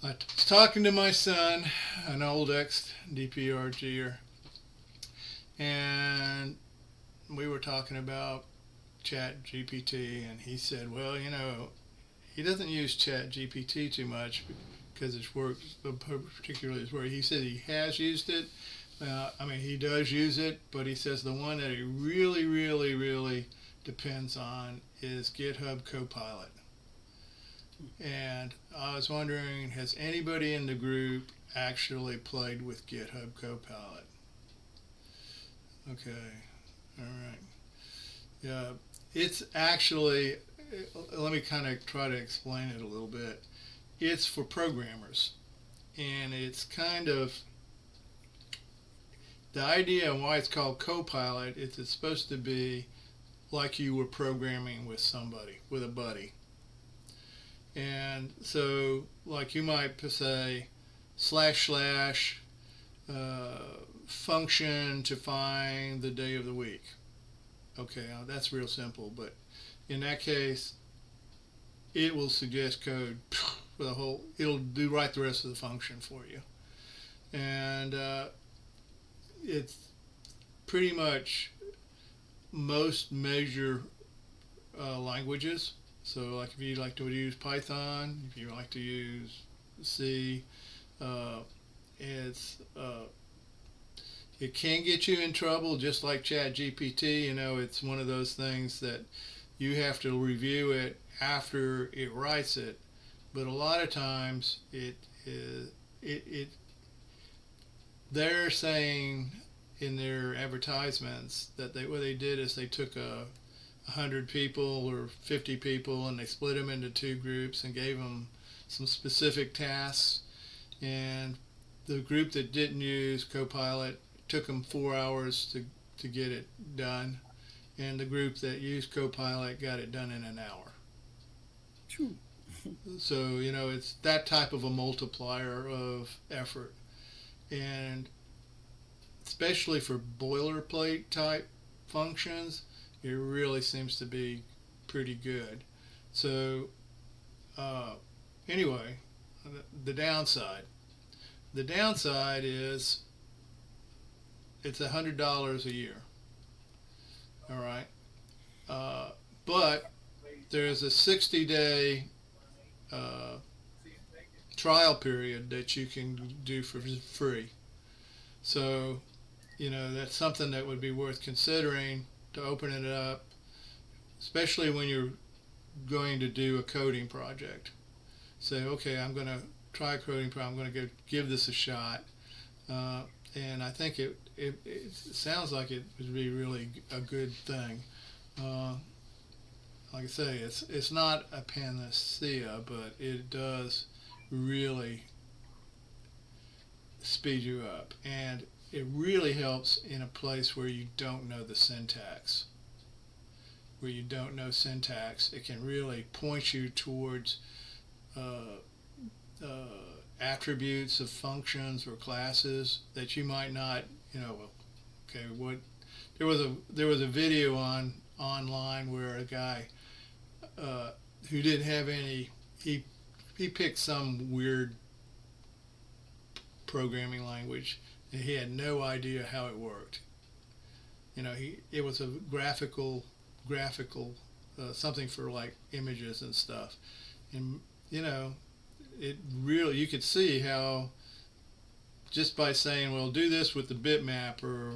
I was talking to my son, an old ex-DPRGer, and we were talking about Chat GPT, and he said, well, he doesn't use Chat GPT too much because it's work, particularly his work. He said he has used it. He does use it, but he says the one that he really, really, really depends on is GitHub Copilot. And I was wondering, has anybody in the group actually played with GitHub Copilot? Okay, all right. Yeah, it's actually, let me kind of try to explain it a little bit. It's for programmers, and it's kind of, the idea and why it's called Copilot is it's supposed to be like you were programming with somebody, with a buddy. And so, like, you might say / function to find the day of the week. Okay, that's real simple, but in that case, it will suggest code for the whole, it'll do right the rest of the function for you. And it's pretty much most major languages. So, like, if you like to use Python, if you like to use C, it can get you in trouble, just like ChatGPT. It's one of those things that you have to review it after it writes it. But a lot of times, they're saying in their advertisements that what they did is they took 100 people or 50 people, and they split them into 2 groups and gave them some specific tasks. And the group that didn't use Copilot took them 4 hours to get it done, and the group that used Copilot got it done in an hour. True. So it's that type of a multiplier of effort, and especially for boilerplate type functions, it really seems to be pretty good. So anyway, the downside is it's $100 a year. All right, but there's a 60-day trial period that you can do for free. So that's something that would be worth considering, to open it up, especially when you're going to do a coding project. Say, okay, I'm going to try a coding project. I'm going to go give this a shot. And I think it sounds like it would be really a good thing. Like I say, it's not a panacea, but it does really speed you up, and it really helps in a place where you don't know the syntax. Where you don't know syntax, it can really point you towards attributes of functions or classes that you might not, okay, what there was a video online where a guy who didn't have any, he picked some weird programming language and he had no idea how it worked. It was a graphical something for like images and stuff, and it really, you could see how just by saying, well, do this with the bitmap or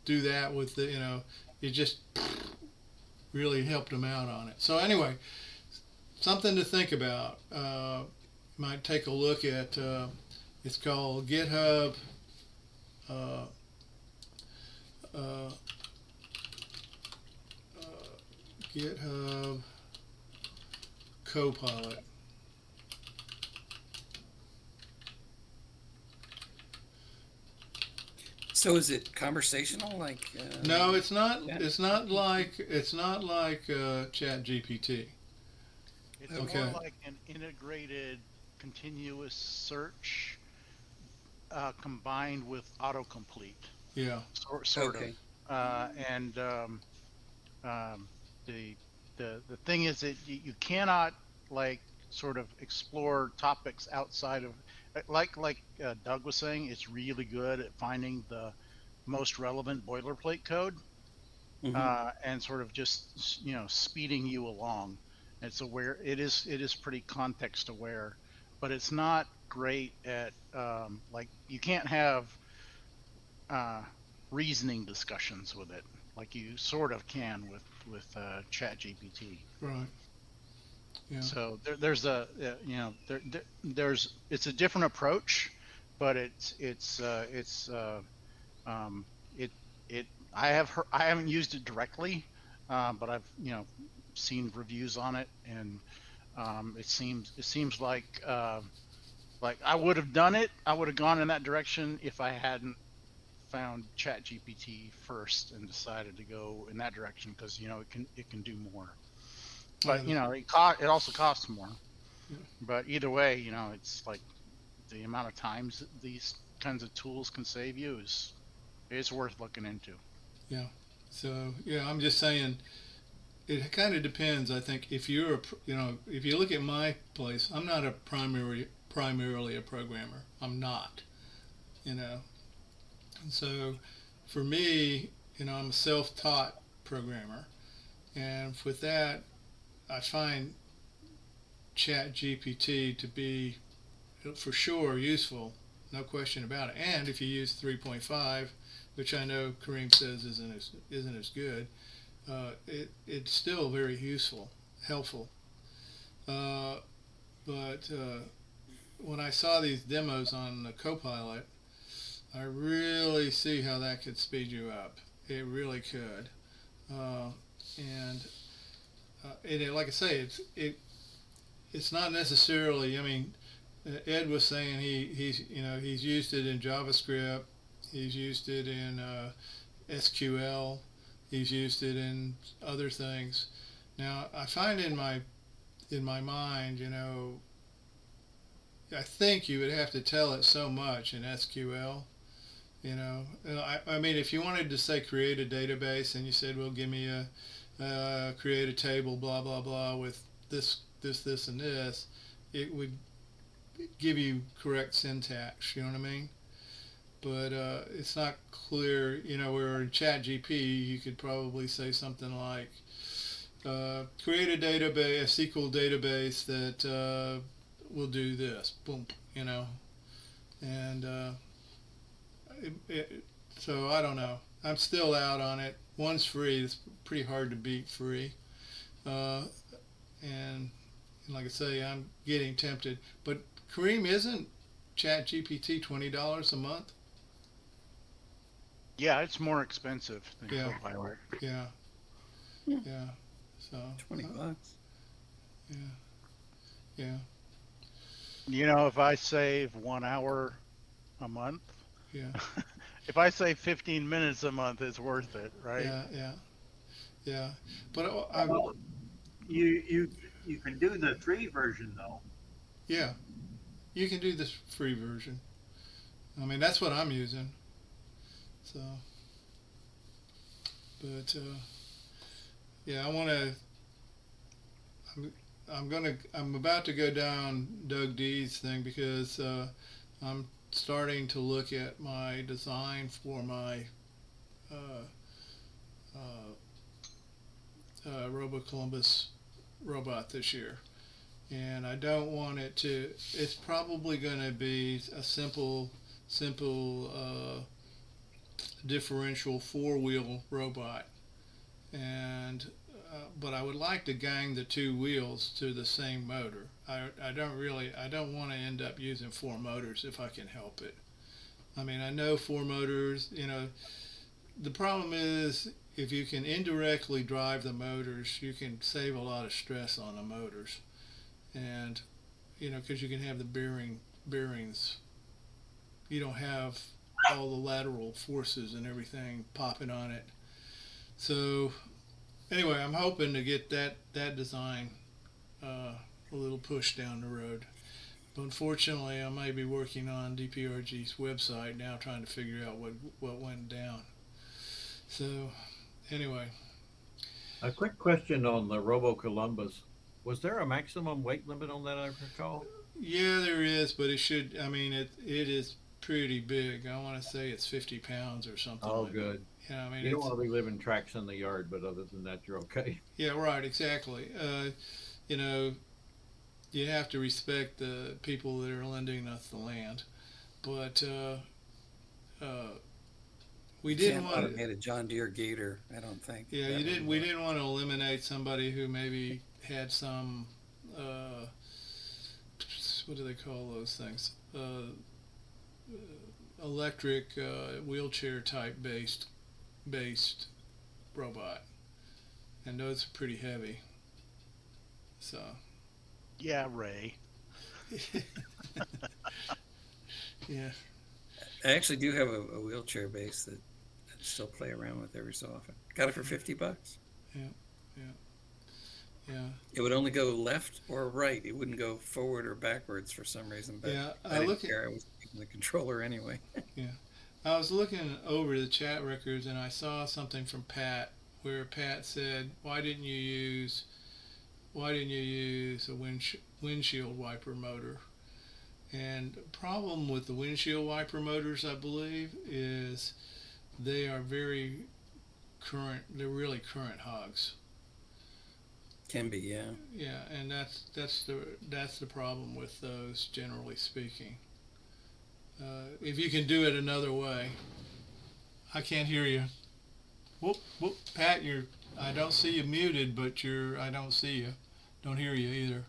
do that with the, it just really helped him out on it. So anyway, something to think about. Might take a look at, it's called GitHub GitHub Copilot. So is it conversational? Like No, it's not. Yeah. It's not like Chat GPT. It's Okay. more like an integrated continuous search combined with autocomplete, Yeah. sort Okay. of. The thing is that you cannot like sort of explore topics outside of like Doug was saying. It's really good at finding the most relevant boilerplate code and sort of just speeding you along. It's aware. It is pretty context aware, but it's not great at like you can't have reasoning discussions with it like you sort of can with Chat GPT. Right. Yeah. So there's a there's it's a different approach, but I haven't used it directly, but I've seen reviews on it, and it seems like I would have done it. I would have gone in that direction if I hadn't found Chat GPT first and decided to go in that direction because it can do more. But it also costs more. Yeah. But either way, it's like the amount of times that these kinds of tools can save you is worth looking into. Yeah. So yeah, I'm just saying, it kind of depends. I think if you're if you look at my place, I'm not primarily a programmer. I'm not. And so for me, I'm a self-taught programmer, and with that, I find Chat GPT to be for sure useful, no question about it. And if you use 3.5, which I know Kareem says isn't as good, it's still very useful, helpful. But when I saw these demos on the Copilot, I really see how that could speed you up. It really could, and like I say, it's not necessarily. I mean, Ed was saying he's used it in JavaScript, he's used it in SQL, he's used it in other things. Now I find in my mind, I think you would have to tell it so much in SQL. I mean, if you wanted to say create a database and you said, well, give me create a table, blah blah blah, with this, and this, it would give you correct syntax. You know what I mean? But it's not clear. Where in ChatGPT you could probably say something like, create a database, a SQL database that will do this. Boom. And so I don't know. I'm still out on it. One's free. It's pretty hard to beat free. and like I say, I'm getting tempted. But Kareem, isn't Chat GPT $20 a month? Yeah, it's more expensive than Yeah. Copilot. Yeah, Hmm. yeah. So 20 bucks. yeah, yeah, You know, if I save 1 hour a month, yeah, if I save 15 minutes a month, it's worth it, right? yeah, yeah, yeah. But I Well, you can do the free version though. yeah, you can do this free version. I mean, that's what I'm using. So, but yeah, I want to. I'm about to go down Doug D's thing because I'm starting to look at my design for my uh, Robo Columbus robot this year, and I don't want it to. It's probably going to be a simple differential four-wheel robot, and but I would like to gang the two wheels to the same motor. I don't want to end up using four motors if I can help it. I mean, I know four motors, the problem is if you can indirectly drive the motors, you can save a lot of stress on the motors. And, because you can have the bearings, you don't have all the lateral forces and everything popping on it. So anyway, I'm hoping to get that design a little push down the road. But unfortunately, I may be working on DPRG's website now, trying to figure out what went down. So anyway, A quick question on the Robo Columbus. Was there a maximum weight limit on that, I recall? yeah, there is, but it should. I mean, it is pretty big. I want to say it's 50 pounds or something. Oh, like good. That. Yeah, I mean, You don't want to be leaving tracks in the yard, but other than that, you're okay. Yeah, right, exactly. You know, you have to respect the people that are lending us the land, but we didn't Can't want to. automate a John Deere Gator, I don't think. Yeah, That you didn't. would We work. didn't want to eliminate somebody who maybe had some. Uh, what do they call those things? Electric wheelchair type based robot, and those are pretty heavy. So. Yeah, Ray. Yeah. I actually do have a wheelchair base that I still play around with every so often. Got it for 50 bucks. Yeah. It would only go left or right. It wouldn't go forward or backwards for some reason. But Yeah. I didn't care. I was using the controller anyway. Yeah. I was looking over the chat records and I saw something from Pat where Pat said, "Why didn't you use a windshield wiper motor?" And the problem with the windshield wiper motors, I believe, is they are very current. They're really current hogs. Can be, yeah. Yeah, and that's the problem with those, generally speaking. If you can do it another way, I can't hear you. Whoop, Pat, I don't see you muted, but I don't see you. Don't hear you either.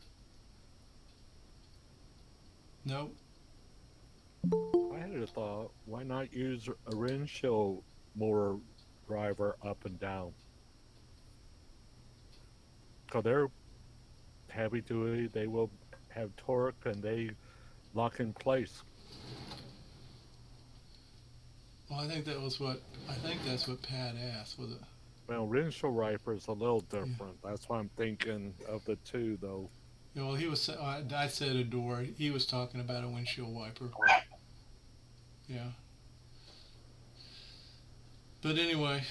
Nope. I had a thought. Why not use a windshield motor driver up and down? Because they're heavy duty. They will have torque and they lock in place. Well, I think that's what Pat asked, was it? Well, windshield wiper is a little different. That's why I'm thinking of the two, though. Yeah, well, I said a door. He was talking about a windshield wiper. Yeah. But anyway.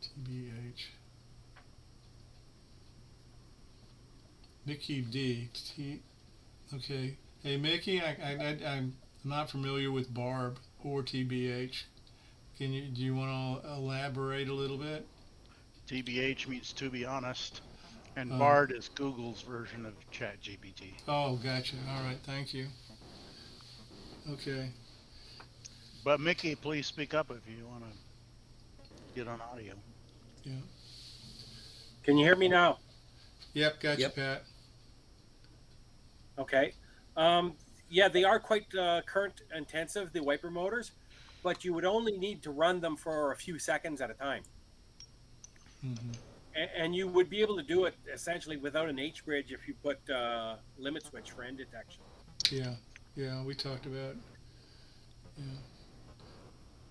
TBH. Mickey D. Okay. Hey, Mickey, I'm not familiar with Barb or TBH. Do you want to elaborate a little bit? TBH means to be honest, and Oh. BARD is Google's version of ChatGPT. Oh, gotcha. All right, thank you. Okay. But Mickey, please speak up if you want to. get on audio. Can you hear me now? Yep, got Yep. you, Pat. Okay. Yeah, they are quite current intensive, the wiper motors, but you would only need to run them for a few seconds at a time. Hmm. And you would be able to do it essentially without an H bridge if you put limit switch for end detection. Yeah, we talked about.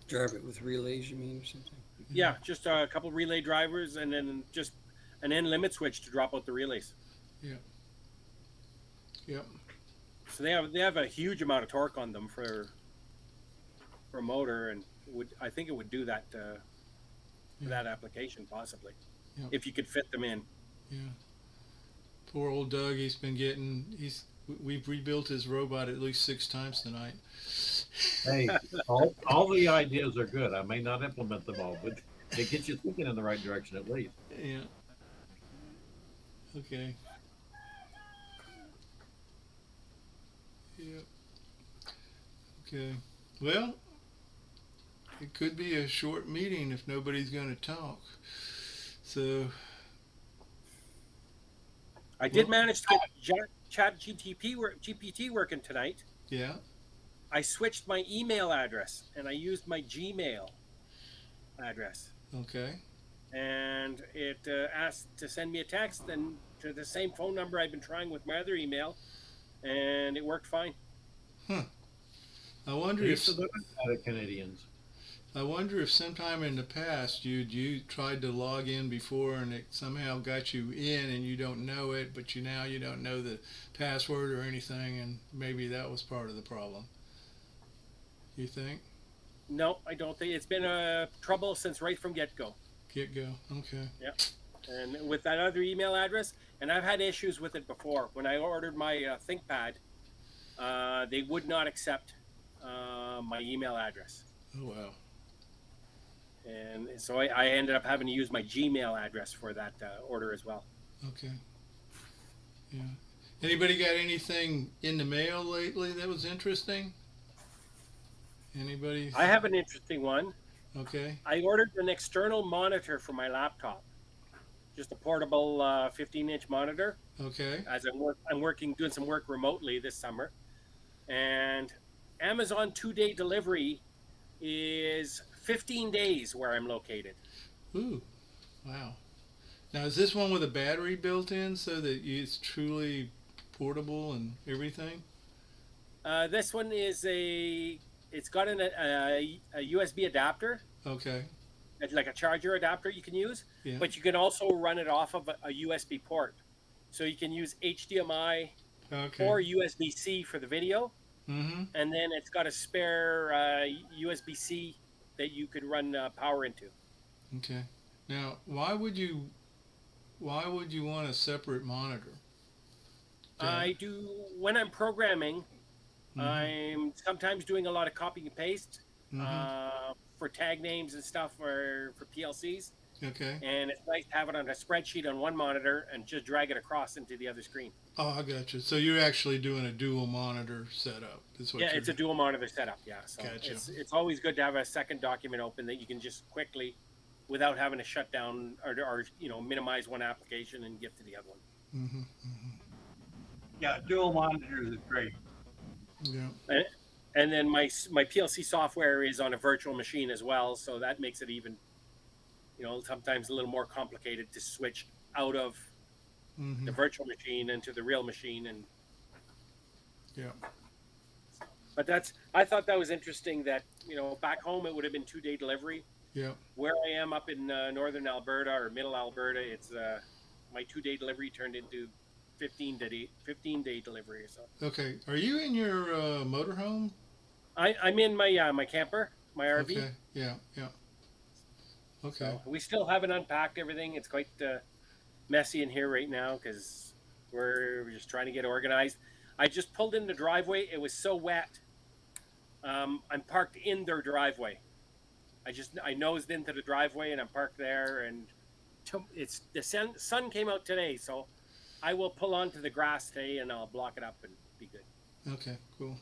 Drive it with relays, you mean, or something? Yeah, just a couple relay drivers and then just an end limit switch to drop out the relays. Yep. So they have a huge amount of torque on them for a motor, and I think it would do that for that application possibly, if you could fit them in. Yeah. Poor old Doug. We've rebuilt his robot at least 6 times tonight. Hey, all the ideas are good. I may not implement them all, but they get you thinking in the right direction at least. Yeah. Okay. Yep. Okay. Well, it could be a short meeting if nobody's going to talk. So. I did manage to get GPT working tonight. Yeah. I switched my email address and I used my Gmail address. Okay. And it asked to send me a text and to the same phone number I've been trying with my other email, and it worked fine. Huh. I wonder Canadians. I wonder if sometime in the past you tried to log in before and it somehow got you in and you don't know it, but now you don't know the password or anything, and maybe that was part of the problem. You think? No, I don't think it's been a trouble since right from get-go. Get-go. Okay. Yeah. And with that other email address, and I've had issues with it before. When I ordered my ThinkPad, they would not accept my email address. Oh, wow. And so I ended up having to use my Gmail address for that order as well. Okay. Yeah. Anybody got anything in the mail lately that was interesting? Anybody? I have an interesting one. Okay. I ordered an external monitor for my laptop. Just a portable 15-inch monitor. Okay. As I'm doing some work remotely this summer. And Amazon 2-day delivery is 15 days where I'm located. Ooh, wow. Now, is this one with a battery built in so that it's truly portable and everything? This one is it's got a USB adapter. Okay. It's like a charger adapter you can use, Yeah. but you can also run it off of a USB port. So you can use HDMI or USB-C for the video. Mm-hmm. And then it's got a spare USB-C that you could run power into. Okay. Now, why would you want a separate monitor? I do when I'm programming. Mm-hmm. I'm sometimes doing a lot of copy and paste Mm-hmm. for tag names and stuff for PLCs. Okay. And it's nice to have it on a spreadsheet on one monitor and just drag it across into the other screen. Oh, I got you. So you're actually doing a dual monitor setup. That's what It's a dual monitor setup. Yeah. So Gotcha. it's always good to have a second document open that you can just quickly, without having to shut down or minimize one application and get to the other one. Mm-hmm. Mm-hmm. Yeah, dual monitors is great. Yeah. And then my PLC software is on a virtual machine as well, so that makes it even, sometimes a little more complicated to switch out of Mm-hmm. the virtual machine into the real machine. And Yeah. but I thought that was interesting that back home it would have been 2-day delivery. Yeah. Where I am up in northern Alberta or middle Alberta, it's my 2-day delivery turned into 15-day delivery or so. Okay. Are you in your motorhome? I'm in my camper, my RV. Okay. Yeah. Yeah. Okay. So we still haven't unpacked everything. It's quite messy in here right now because we're just trying to get organized. I just pulled in the driveway. It was so wet. I'm parked in their driveway. I nosed into the driveway and I'm parked there. And it's the sun came out today, so I will pull onto the grass today and I'll block it up and be good. Okay. Cool.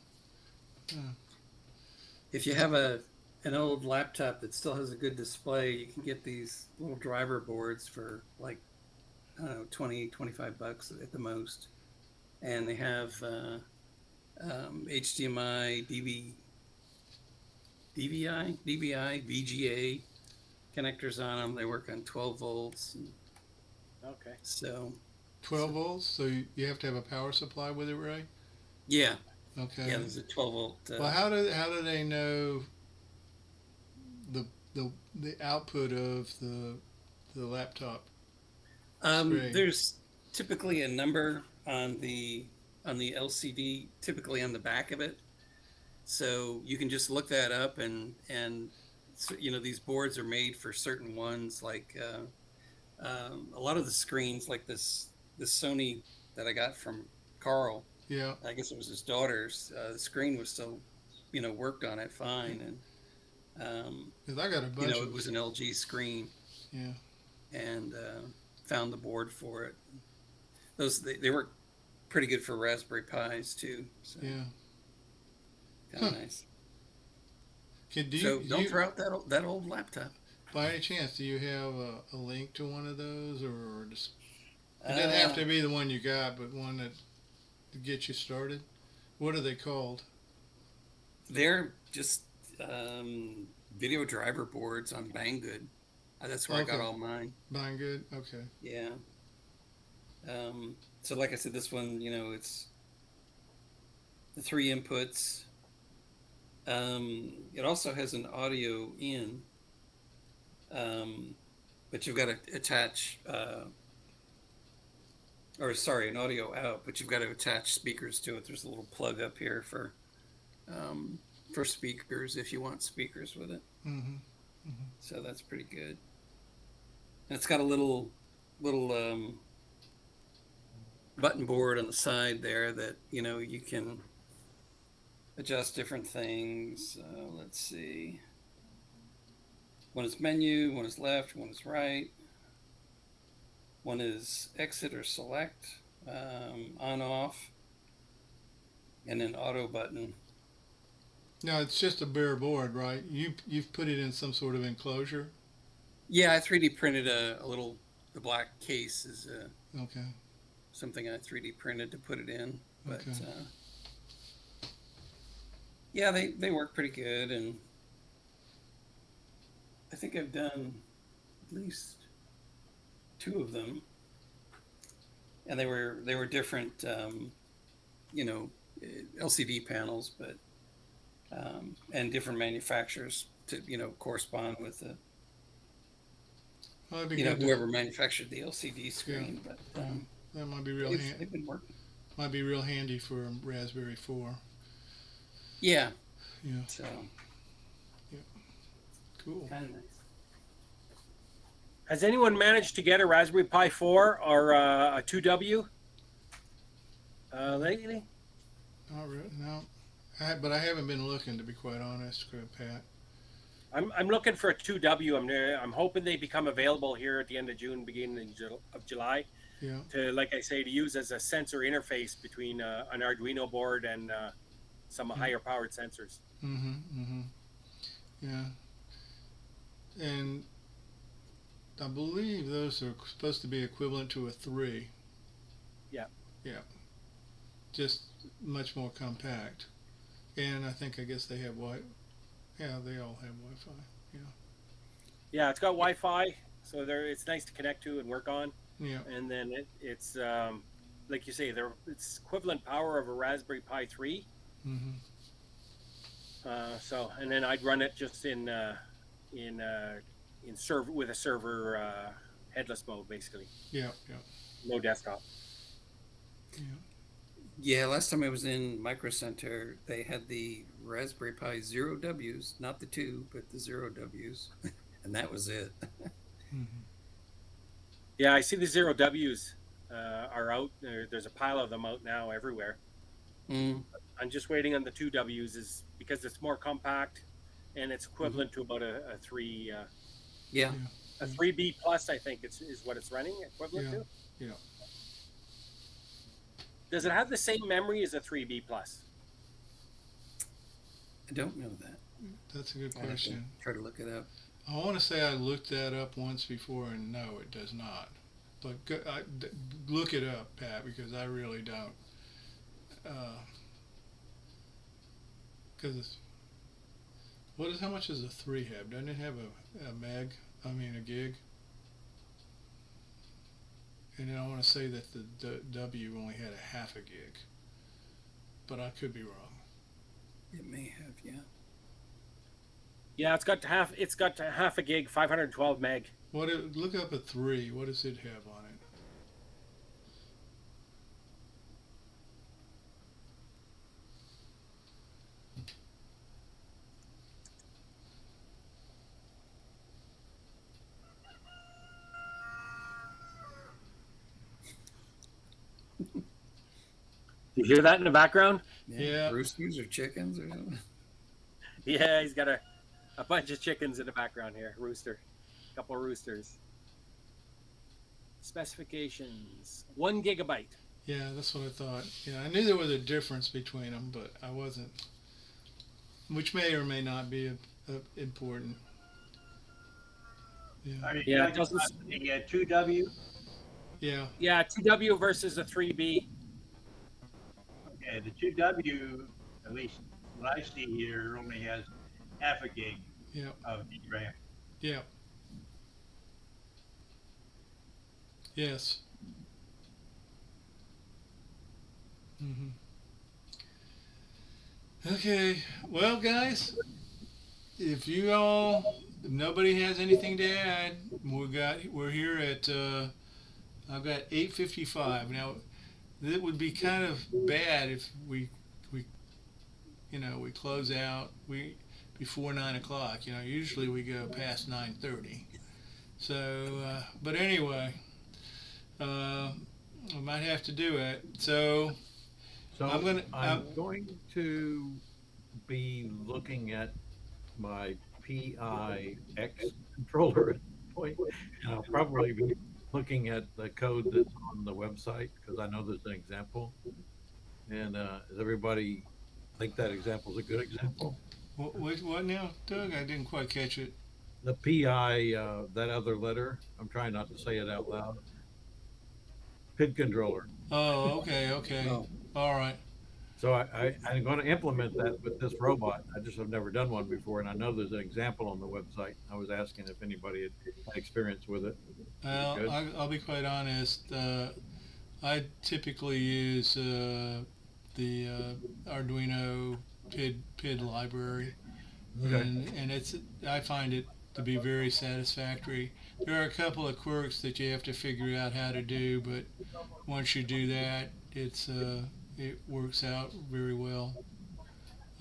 If you have a an old laptop that still has a good display, you can get these little driver boards for like, I don't know, 20, 25 bucks at the most. And they have HDMI, DVI, VGA connectors on them. They work on 12 volts. Okay. So, 12 volts, so you have to have a power supply with it, Ray? yeah. Okay. Yeah, there's a 12 volt. Well, how do they know the the output of the laptop? Screen? There's typically a number on the LCD, typically on the back of it. So you can just look that up, and you know, these boards are made for certain ones. Like a lot of the screens, like this Sony that I got from Carl. Yeah. I guess it was his daughter's. The screen was still, you know, worked on it fine, and Because I got a bunch you know, of it was an LG screen. Yeah. And found the board for it. Those they work pretty good for Raspberry Pis too. So Yeah. kind of nice. Do Don't you, throw out that old laptop. by any chance, do you have a link to one of those, or just it doesn't have to be the one you got, but one that to get you started? What are they called? They're just video driver boards on Banggood. That's where I got Okay. all mine. Buying good. Okay. Yeah. So like I said, this one, you know, it's the 3 inputs. It also has an audio in, but you've got to attach, an audio out, but you've got to attach speakers to it. There's a little plug up here for speakers if you want speakers with it. Mm-hmm. So that's pretty good. And it's got a little button board on the side there that, you know, you can adjust different things. Let's see. One is menu, one is left, one is right. One is exit or select, on, off, and an auto button. Now it's just a bare board, right? You've put it in some sort of enclosure. Yeah, I 3D printed the black case is Okay. something I 3D printed to put it in. But Okay. yeah, they work pretty good, and I think I've done at least 2 of them, and they were different, you know, LCD panels, but and different manufacturers to, you know, correspond with the, Well, that'd be you know, good to- whoever manufactured the LCD screen. But that might be real they've been working. might be real handy for a Raspberry 4. Yeah. Yeah. So Cool. kind of nice. Has anyone managed to get a Raspberry Pi 4 or a 2W lately? Not really. No. But I haven't been looking, to be quite honest, Pat. I'm looking for a 2W. I'm hoping they become available here at the end of June, beginning of July. Yeah. To, like I say, to use as a sensor interface between an Arduino board and some higher powered sensors. Mm-hmm. Mm-hmm. Yeah. And I believe those are supposed to be equivalent to a 3. Yeah. Yeah. Just much more compact. And I guess they have yeah, they all have Wi-Fi. Yeah. Yeah, it's got Wi-Fi, so it's nice to connect to and work on. Yeah. And then it's like you say, it's equivalent power of a Raspberry Pi 3. Mm-hmm. So, and then I'd run it just in server with a server headless mode, basically. Yeah. Yeah. No desktop. Yeah. Yeah, last time I was in Micro Center, they had the Raspberry Pi 0Ws, not the 2, but the 0Ws, and that was it. Mm-hmm. Yeah, I see the 0Ws are out. There's a pile of them out now everywhere. Mm. I'm just waiting on the 2Ws is because it's more compact and it's equivalent to about a 3. Yeah. A 3B plus, I think is what it's running equivalent to. Yeah. Does it have the same memory as a 3B plus? I don't know that. That's a good I'll have to question. try to look it up. I want to say I looked that up once before, and no, it does not. But look it up, Pat, because I really don't. Because how much does a 3 have? Doesn't it have a meg? I mean a gig? And then I want to say that the W only had a half a gig, but I could be wrong. It may have, yeah. Yeah, it's got half a gig, 512 meg. Look up a 3. What does it have on it? You hear that in the background? Yeah. Roosters or chickens or something? Yeah, he's got a bunch of chickens in the background here. Rooster. A couple of roosters. Specifications. 1 gigabyte. Yeah, that's what I thought. Yeah, I knew there was a difference between them, but I wasn't. Which may or may not be important. Yeah. Are you Yeah, it talking doesn't- about the 2W? Yeah. Yeah, 2W versus a 3B. Okay, the 2W, at least what I see here, only has half a gig Yeah. of RAM. Yeah. Yes. hmm Okay. Well, guys, if nobody has anything to add, we're here at I've got 8:55 now. It would be kind of bad if we close out before 9 o'clock. Usually we go past 9:30. So, but anyway, we might have to do it. So I'm going to be looking at my PIX controller at this point, and I'll probably be looking at the code that's on the website because I know there's an example. And does everybody think that example is a good example? what now, Doug? I didn't quite catch it. The PI, that other letter, I'm trying not to say it out loud. PID controller. Oh, okay. Oh. All right. So I'm going to implement that with this robot. I just have never done one before, and I know there's an example on the website. I was asking if anybody had experience with it. Well, Good. I'll be quite honest. I typically use the Arduino PID library, Okay. and I find it to be very satisfactory. There are a couple of quirks that you have to figure out how to do, but once you do that, it works out very well.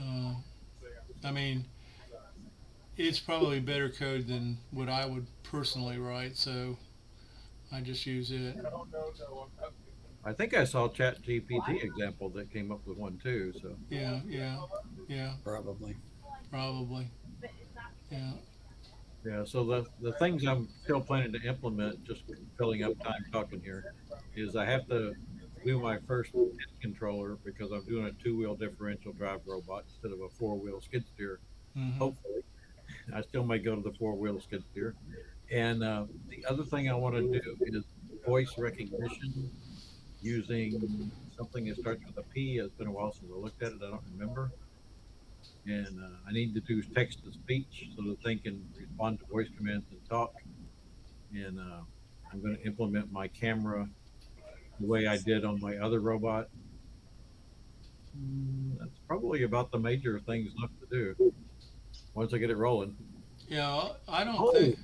I mean, it's probably better code than what I would personally write, so I just use it. I think I saw ChatGPT example that came up with one too. So Yeah. Probably. Probably. Yeah. yeah. So the things I'm still planning to implement, just filling up time talking here, is I have to do my first PID controller because I'm doing a 2-wheel differential drive robot instead of a 4-wheel skid steer. Mhm. Hopefully, I still may go to the 4-wheel skid steer. And the other thing I want to do is voice recognition using something that starts with a P. It's been a while since I looked at it. I don't remember. And I need to do text to speech so the thing can respond to voice commands and talk. And I'm going to implement my camera the way I did on my other robot. That's probably about the major things left to do once I get it rolling. Yeah. I don't Oh, think.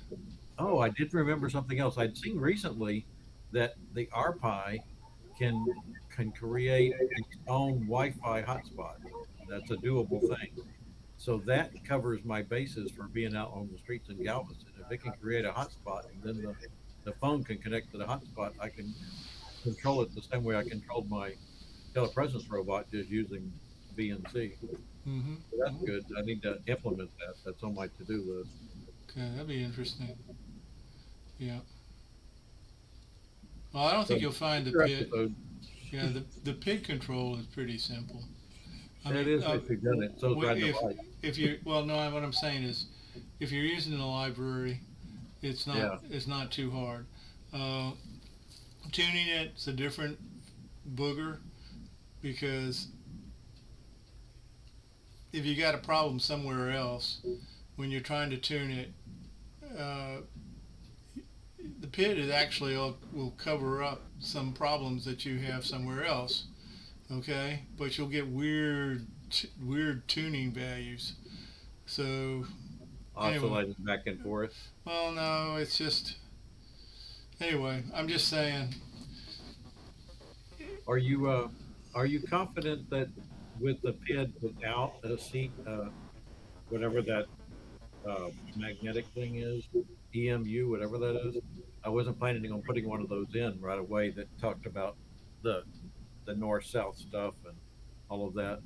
oh, I did remember something else. I'd seen recently that the RPi can create its own Wi-Fi hotspot. That's a doable thing. So that covers my bases for being out on the streets in Galveston. If it can create a hotspot and then the phone can connect to the hotspot, I can control it the same way I controlled my telepresence robot just using VNC. Mm-hmm. So that's good. I need to implement that. That's on my to-do list. Okay, that'd be interesting. Yeah. Well, I don't think you'll find the Future PID. episode. Yeah, the PID control is pretty simple. I That mean, is if you've done it, so it's riding the bike. if you, well, no, what I'm saying is, if you're using the library, it's not, Yeah. it's not too hard. Uh, Tuning it's a different booger, because if you got a problem somewhere else, when you're trying to tune it, uh, the PID is actually will cover up some problems that you have somewhere else. Okay, but you'll get weird tuning values. So Oscillating back and forth. well, no, it's just anyway. I'm just saying. Are you confident that with the PID without a seat, whatever that magnetic thing is, EMU, whatever that is? I wasn't planning on putting one of those in right away that talked about the north-south stuff and all of that.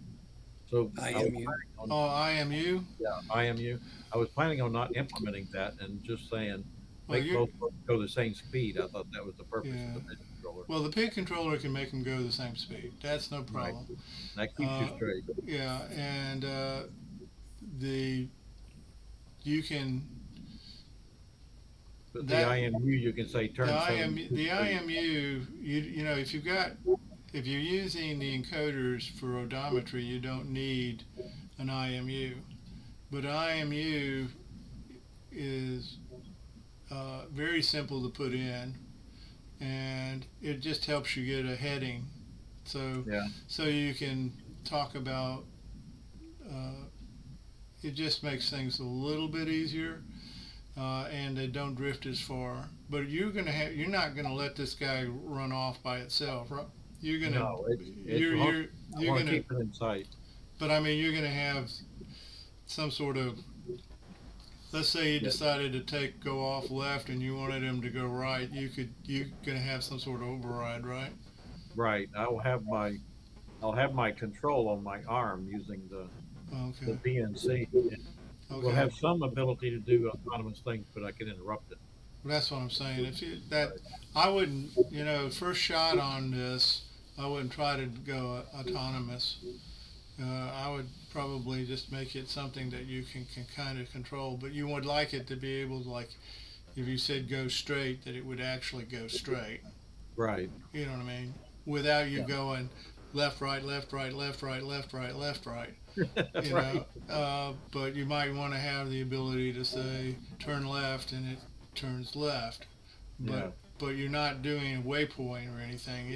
So I was IMU. planning on, Oh, IMU. IMU. I was planning on not implementing that and just saying Well, make both go the same speed. I thought that was the purpose Yeah. of the PID controller. Well, the PID controller can make them go the same speed. That's no Right. problem. That keeps you straight. Yeah, and the you can But that- the IMU, you can say turn the IMU, you know, if you're using the encoders for odometry, you don't need an IMU. But IMU is very simple to put in, and it just helps you get a heading. So Yeah. so you can talk about. It just makes things a little bit easier. And they don't drift as far. But you're not gonna let this guy run off by itself, right? You're gonna, No, you're I you're want to gonna, keep it in sight. but I mean, you're gonna have some sort of. Let's say you decided to go off left and you wanted him to go right. You're gonna have some sort of override, right? Right. I'll have my control on my arm using the Okay. BNC. Okay. We'll have some ability to do autonomous things, but I can interrupt it. That's what I'm saying. If you I wouldn't, first shot on this, I wouldn't try to go autonomous. I would probably just make it something that you can kind of control, but you would like it to be able to, like, if you said go straight, that it would actually go straight. Right. You know what I mean? Without you Yeah. going left, right, left, right, left, right, left, right, left, right. That's You right. know, but you might want to have the ability to say turn left and it turns left, but Yeah. but you're not doing a waypoint or anything.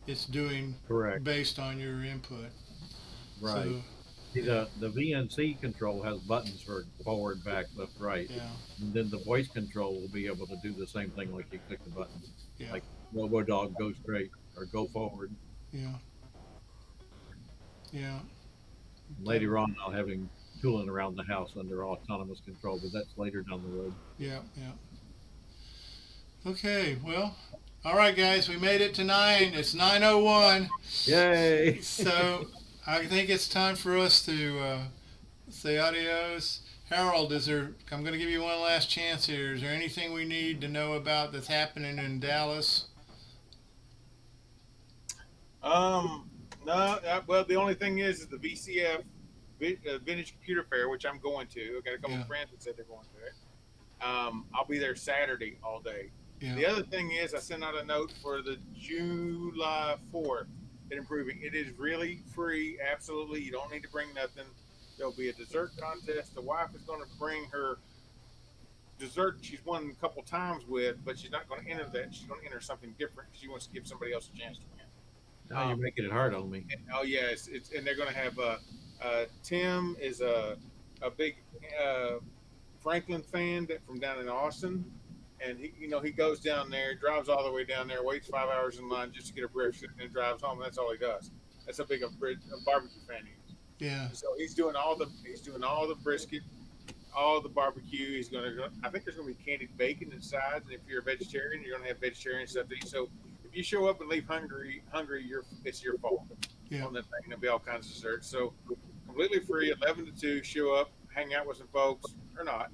It's doing Correct. based on your input. Right. So, See, the VNC control has buttons for forward, back, left, right. yeah, And then the voice control will be able to do the same thing like you click the button. yeah, Like Robo Dog, go straight or go forward. yeah, yeah. Later on, I'll have him tooling around the house under autonomous control, but that's later down the road. Yeah, yeah. Okay, well, all right, guys, we made it to 9. It's 9:01. Yay! So I think it's time for us to say adios. Harold, I'm going to give you one last chance here. Is there anything we need to know about that's happening in Dallas? No. Well, the only thing is the VCF Vintage Computer Fair, which I'm going to. I got a couple Yeah. of friends that said they're going to it. I'll be there Saturday all day. Yeah. The other thing is, I sent out a note for the July 4th at Improving. It is really free, absolutely. You don't need to bring nothing. There'll be a dessert contest. The wife is going to bring her dessert she's won a couple times with, but she's not going to enter that. She's going to enter something different. She wants to give somebody else a chance to win. Now you're making it hard on me. Oh yeah, it's and they're going to have Tim is a big Franklin fan from down in Austin, and he goes down there, drives all the way down there, waits 5 hours in line just to get a brisket, and then drives home. And that's all he does. That's how big a barbecue fan he is. Yeah. So he's doing all the brisket, all the barbecue. I think there's going to be candied bacon and sides. And if you're a vegetarian, you're going to have vegetarian stuff to eat. So if you show up and leave hungry, it's your fault. Yeah. On that thing, there'll be all kinds of desserts. So completely free, 11 to 2. Show up, hang out with some folks, or not.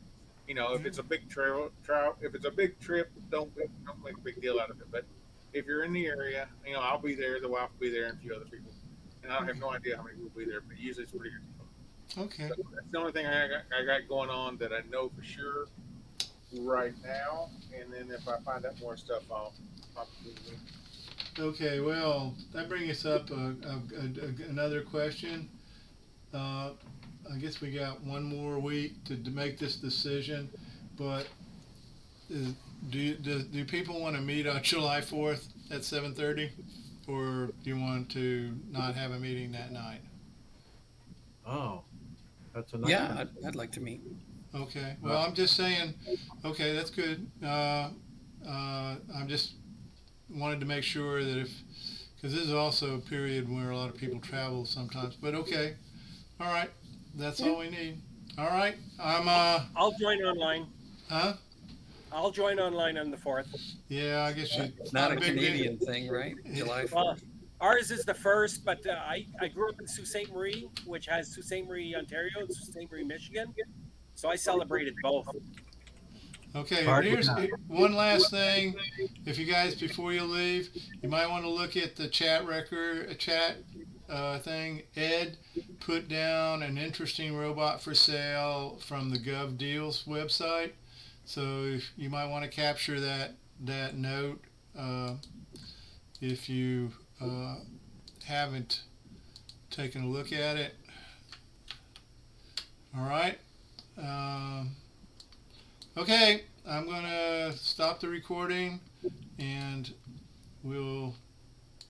If it's a big if it's a big trip, don't make a big deal out of it. But if you're in the area, I'll be there. The wife will be there, and a few other people. And I have no idea how many will be there, but usually it's pretty good. Okay. So that's the only thing I got going on that I know for sure right now. And then if I find out more stuff, I'll Okay, well, that brings us up another question. I guess we got one more week to make this decision, but do people want to meet on July 4th at 7:30, or do you want to not have a meeting that night? Oh, that's a nice Yeah, one. I'd like to meet. Okay, well, I'm just saying, okay, that's good. I'm just wanted to make sure that because this is also a period where a lot of people travel sometimes, but okay. All right, that's all we need. All right, I'll join online. huh? I'll join online on the 4th. Yeah, I guess you. It's not a big deal. Canadian thing, right? July 4th. Well, ours is the 1st, but I grew up in Sault Ste. Marie, which has Sault Ste. Marie, Ontario, and Sault Ste. Marie, Michigan. So I celebrated both. Okay, Hard here's enough. one last thing. If you guys, before you leave, you might want to look at the chat thing. Ed put down an interesting robot for sale from the Gov Deals website. So if you might want to capture that note if you haven't taken a look at it. All right. Okay, I'm going to stop the recording and we'll